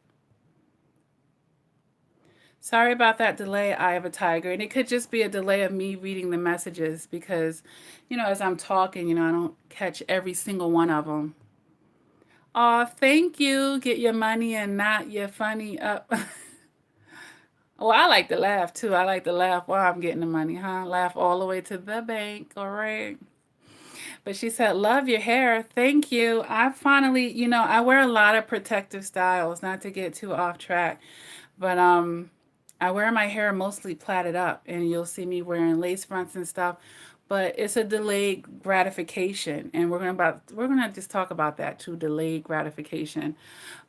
Sorry about that delay, Eye of a Tiger. And it could just be a delay of me reading the messages because, as I'm talking, I don't catch every single one of them. Aw, thank you. Get your money and not your funny up. Oh, I like to laugh too. I like to laugh while I'm getting the money, huh? Laugh all the way to the bank, all right? But she said, love your hair. Thank you. I finally, I wear a lot of protective styles, not to get too off track. But I wear my hair mostly plaited up, and you'll see me wearing lace fronts and stuff. But it's a delayed gratification, and we're gonna just talk about that too, delayed gratification.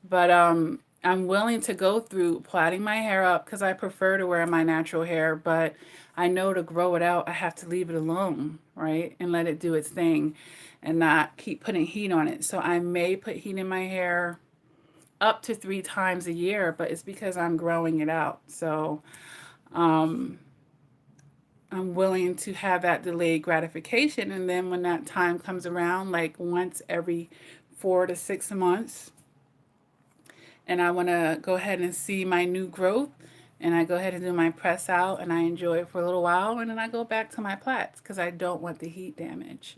But I'm willing to go through plaiting my hair up because I prefer to wear my natural hair. But I know to grow it out, I have to leave it alone, right, and let it do its thing, and not keep putting heat on it. So I may put heat in my hair up to 3 times a year, but it's because I'm growing it out. So I'm willing to have that delayed gratification. And then when that time comes around, like once every 4 to 6 months, and I want to go ahead and see my new growth, and I go ahead and do my press out, and I enjoy it for a little while, and then I go back to my plaits because I don't want the heat damage.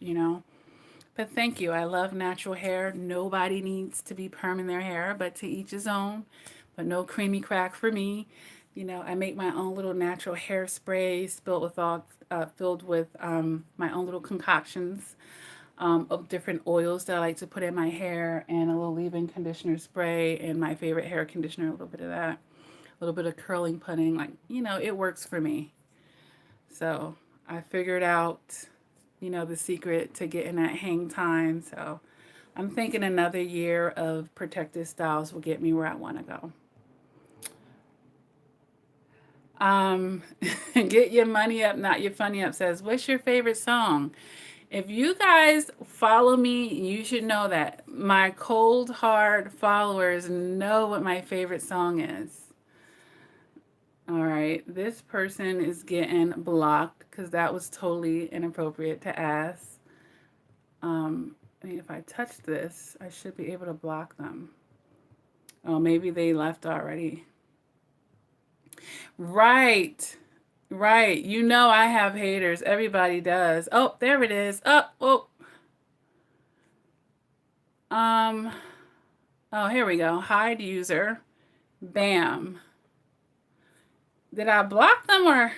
But thank you. I love natural hair. Nobody needs to be perming their hair, but to each his own. But no creamy crack for me. I make my own little natural hairspray filled with my own little concoctions of different oils that I like to put in my hair, and a little leave-in conditioner spray, and my favorite hair conditioner, a little bit of that, a little bit of curling pudding. It works for me. So I figured out the secret to getting that hang time. So I'm thinking another year of protective styles will get me where I want to go. Get your money up, not your funny up says, what's your favorite song? If you guys follow me, you should know that my cold, hard followers know what my favorite song is. All right, this person is getting blocked because that was totally inappropriate to ask. If I touch this, I should be able to block them. Oh, maybe they left already. Right. Right. I have haters. Everybody does. Oh, there it is. Oh. Oh, here we go. Hide user. Bam. Did I block them or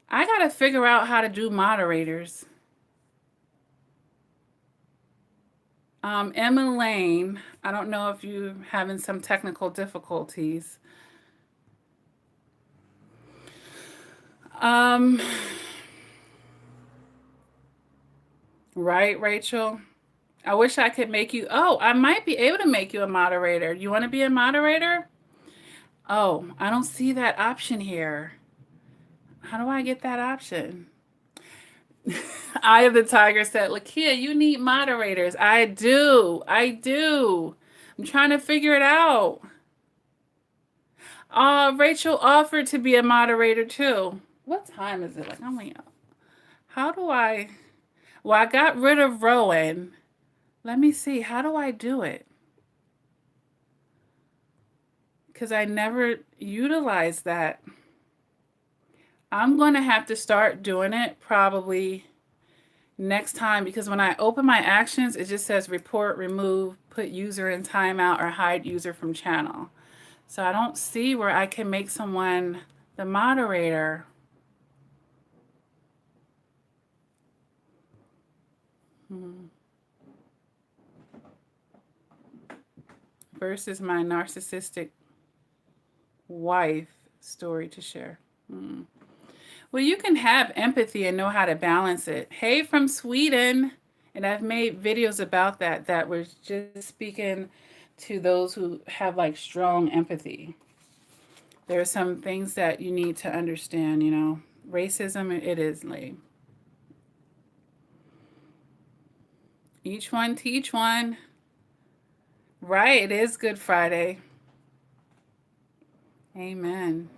I got to figure out how to do moderators. Emma Lane, I don't know if you're having some technical difficulties. Um, right, Rachel? I wish I could make you. Oh, I might be able to make you a moderator. You want to be a moderator? Oh, I don't see that option here. How do I get that option? Eye of the Tiger said, Lakia, you need moderators. I do. I do. I'm trying to figure it out. Rachel offered to be a moderator too. What time is it? Like, I'm like, how do I? Well, I got rid of Rowan. Let me see. How do I do it? Because I never utilized that. I'm going to have to start doing it probably next time, because when I open my actions, it just says report, remove, put user in timeout, or hide user from channel. So I don't see where I can make someone the moderator. Versus my narcissistic wife story to share. Well, you can have empathy and know how to balance it. Hey, from Sweden. And I've made videos about that, that was just speaking to those who have like strong empathy. There are some things that you need to understand, you know. Racism, it is lame. Each one teach one. Right, it is Good Friday. Amen.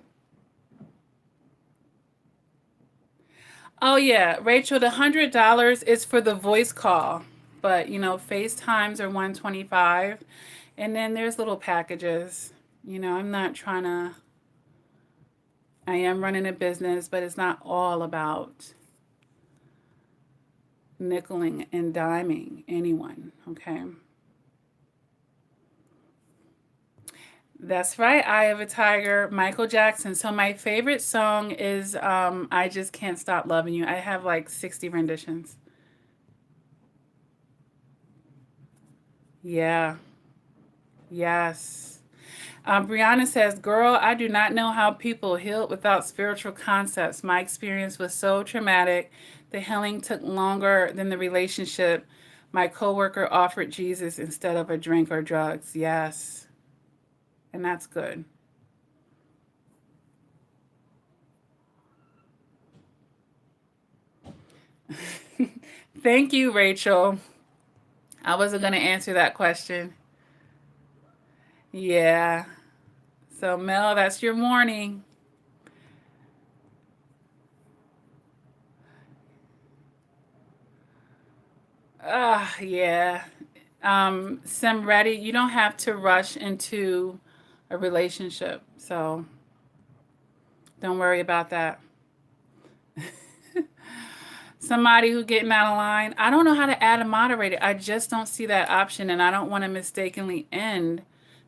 Oh yeah, Rachel, the $100 is for the voice call, but you know, FaceTimes are $125, and then there's little packages. You know, I'm not trying to. I am running a business, but it's not all about nickeling and diming anyone. Okay. That's right, Eye of a Tiger, Michael Jackson. So my favorite song is I Just Can't Stop Loving You. I have like 60 renditions. Yeah. Yes. Brianna says, girl, I do not know how people healed without spiritual concepts. My experience was so traumatic. The healing took longer than the relationship. My coworker offered Jesus instead of a drink or drugs. Yes. And that's good. Thank you, Rachel. I wasn't going to answer that question. Yeah. So, Mel, that's your morning. Yeah. Ready. You don't have to rush into a relationship. So, don't worry about that. Somebody who getting out of line. I don't know how to add a moderator. I just don't see that option, and I don't want to mistakenly end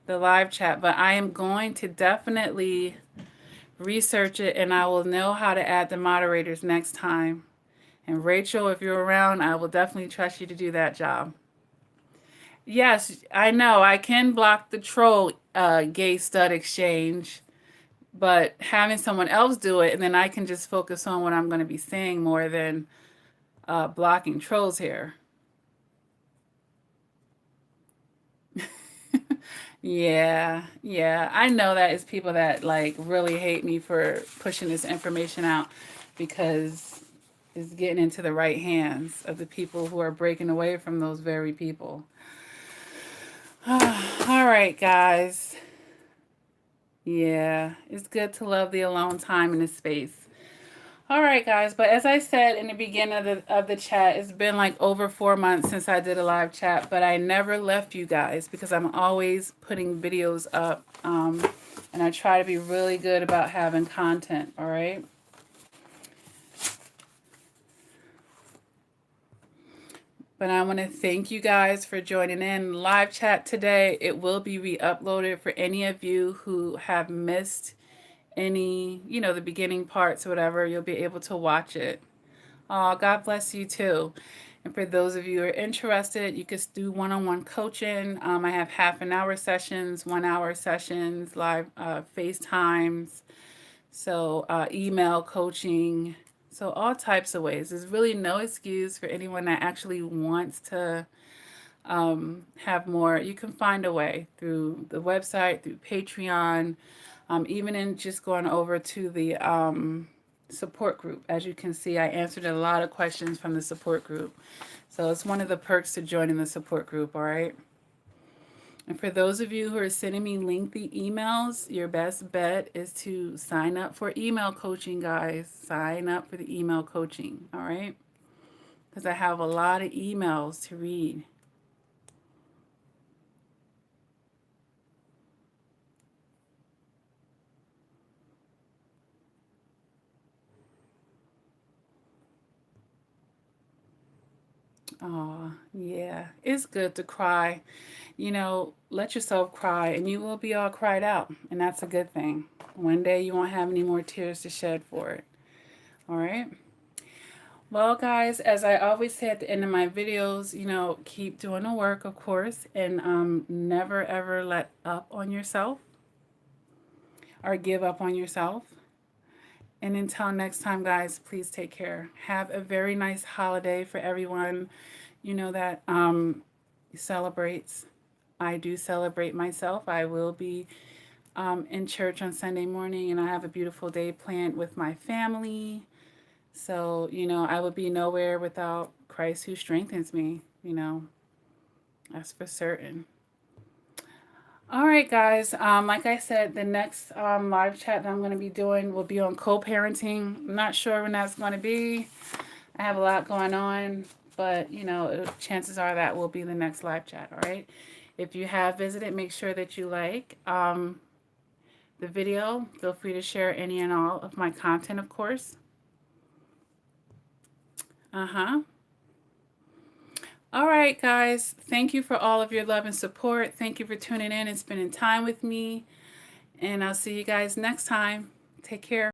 the live chat, but I am going to definitely research it, and I will know how to add the moderators next time. And Rachel, if you're around, I will definitely trust you to do that job. Yes, I know. I can block the troll gay stud exchange, but having someone else do it, and then I can just focus on what I'm going to be saying more than blocking trolls here. Yeah, yeah. I know that it's people that like really hate me for pushing this information out, because it's getting into the right hands of the people who are breaking away from those very people. All right, guys. Yeah, it's good to love the alone time in the space. All right, guys. But as I said in the beginning of the chat, it's been like over 4 months since I did a live chat, but I never left you guys because I'm always putting videos up, and I try to be really good about having content. All right. But I want to thank you guys for joining in live chat today. It will be re-uploaded for any of you who have missed any, you know, the beginning parts or whatever. You'll be able to watch it. Oh, God bless you too. And for those of you who are interested, you can do one-on-one coaching. I have half an hour sessions, 1 hour sessions, live FaceTimes. So email coaching, so all types of ways. There's really no excuse for anyone that actually wants to have more. You can find a way through the website, through Patreon, even in just going over to the support group. As you can see, I answered a lot of questions from the support group. So it's one of the perks to joining the support group, all right? And for those of you who are sending me lengthy emails, your best bet is to sign up for email coaching, guys. Sign up for the email coaching, all right? Because I have a lot of emails to read. Oh, yeah, it's good to cry. You know, let yourself cry and you will be all cried out. And that's a good thing. One day you won't have any more tears to shed for it. All right. Well, guys, as I always say at the end of my videos, you know, keep doing the work, of course, and never ever let up on yourself or give up on yourself. And until next time, guys, please take care. Have a very nice holiday for everyone, you know, that celebrates. I do celebrate myself. I will be in church on Sunday morning, and I have a beautiful day planned with my family. So, you know, I would be nowhere without Christ who strengthens me, you know, that's for certain. All right, guys. Like I said, the next live chat that I'm going to be doing will be on co-parenting. I'm not sure when that's going to be. I have a lot going on, but, you know, chances are that will be the next live chat, all right? If you have visited, make sure that you like the video. Feel free to share any and all of my content, of course. All right, guys. Thank you for all of your love and support. Thank you for tuning in and spending time with me. And I'll see you guys next time. Take care.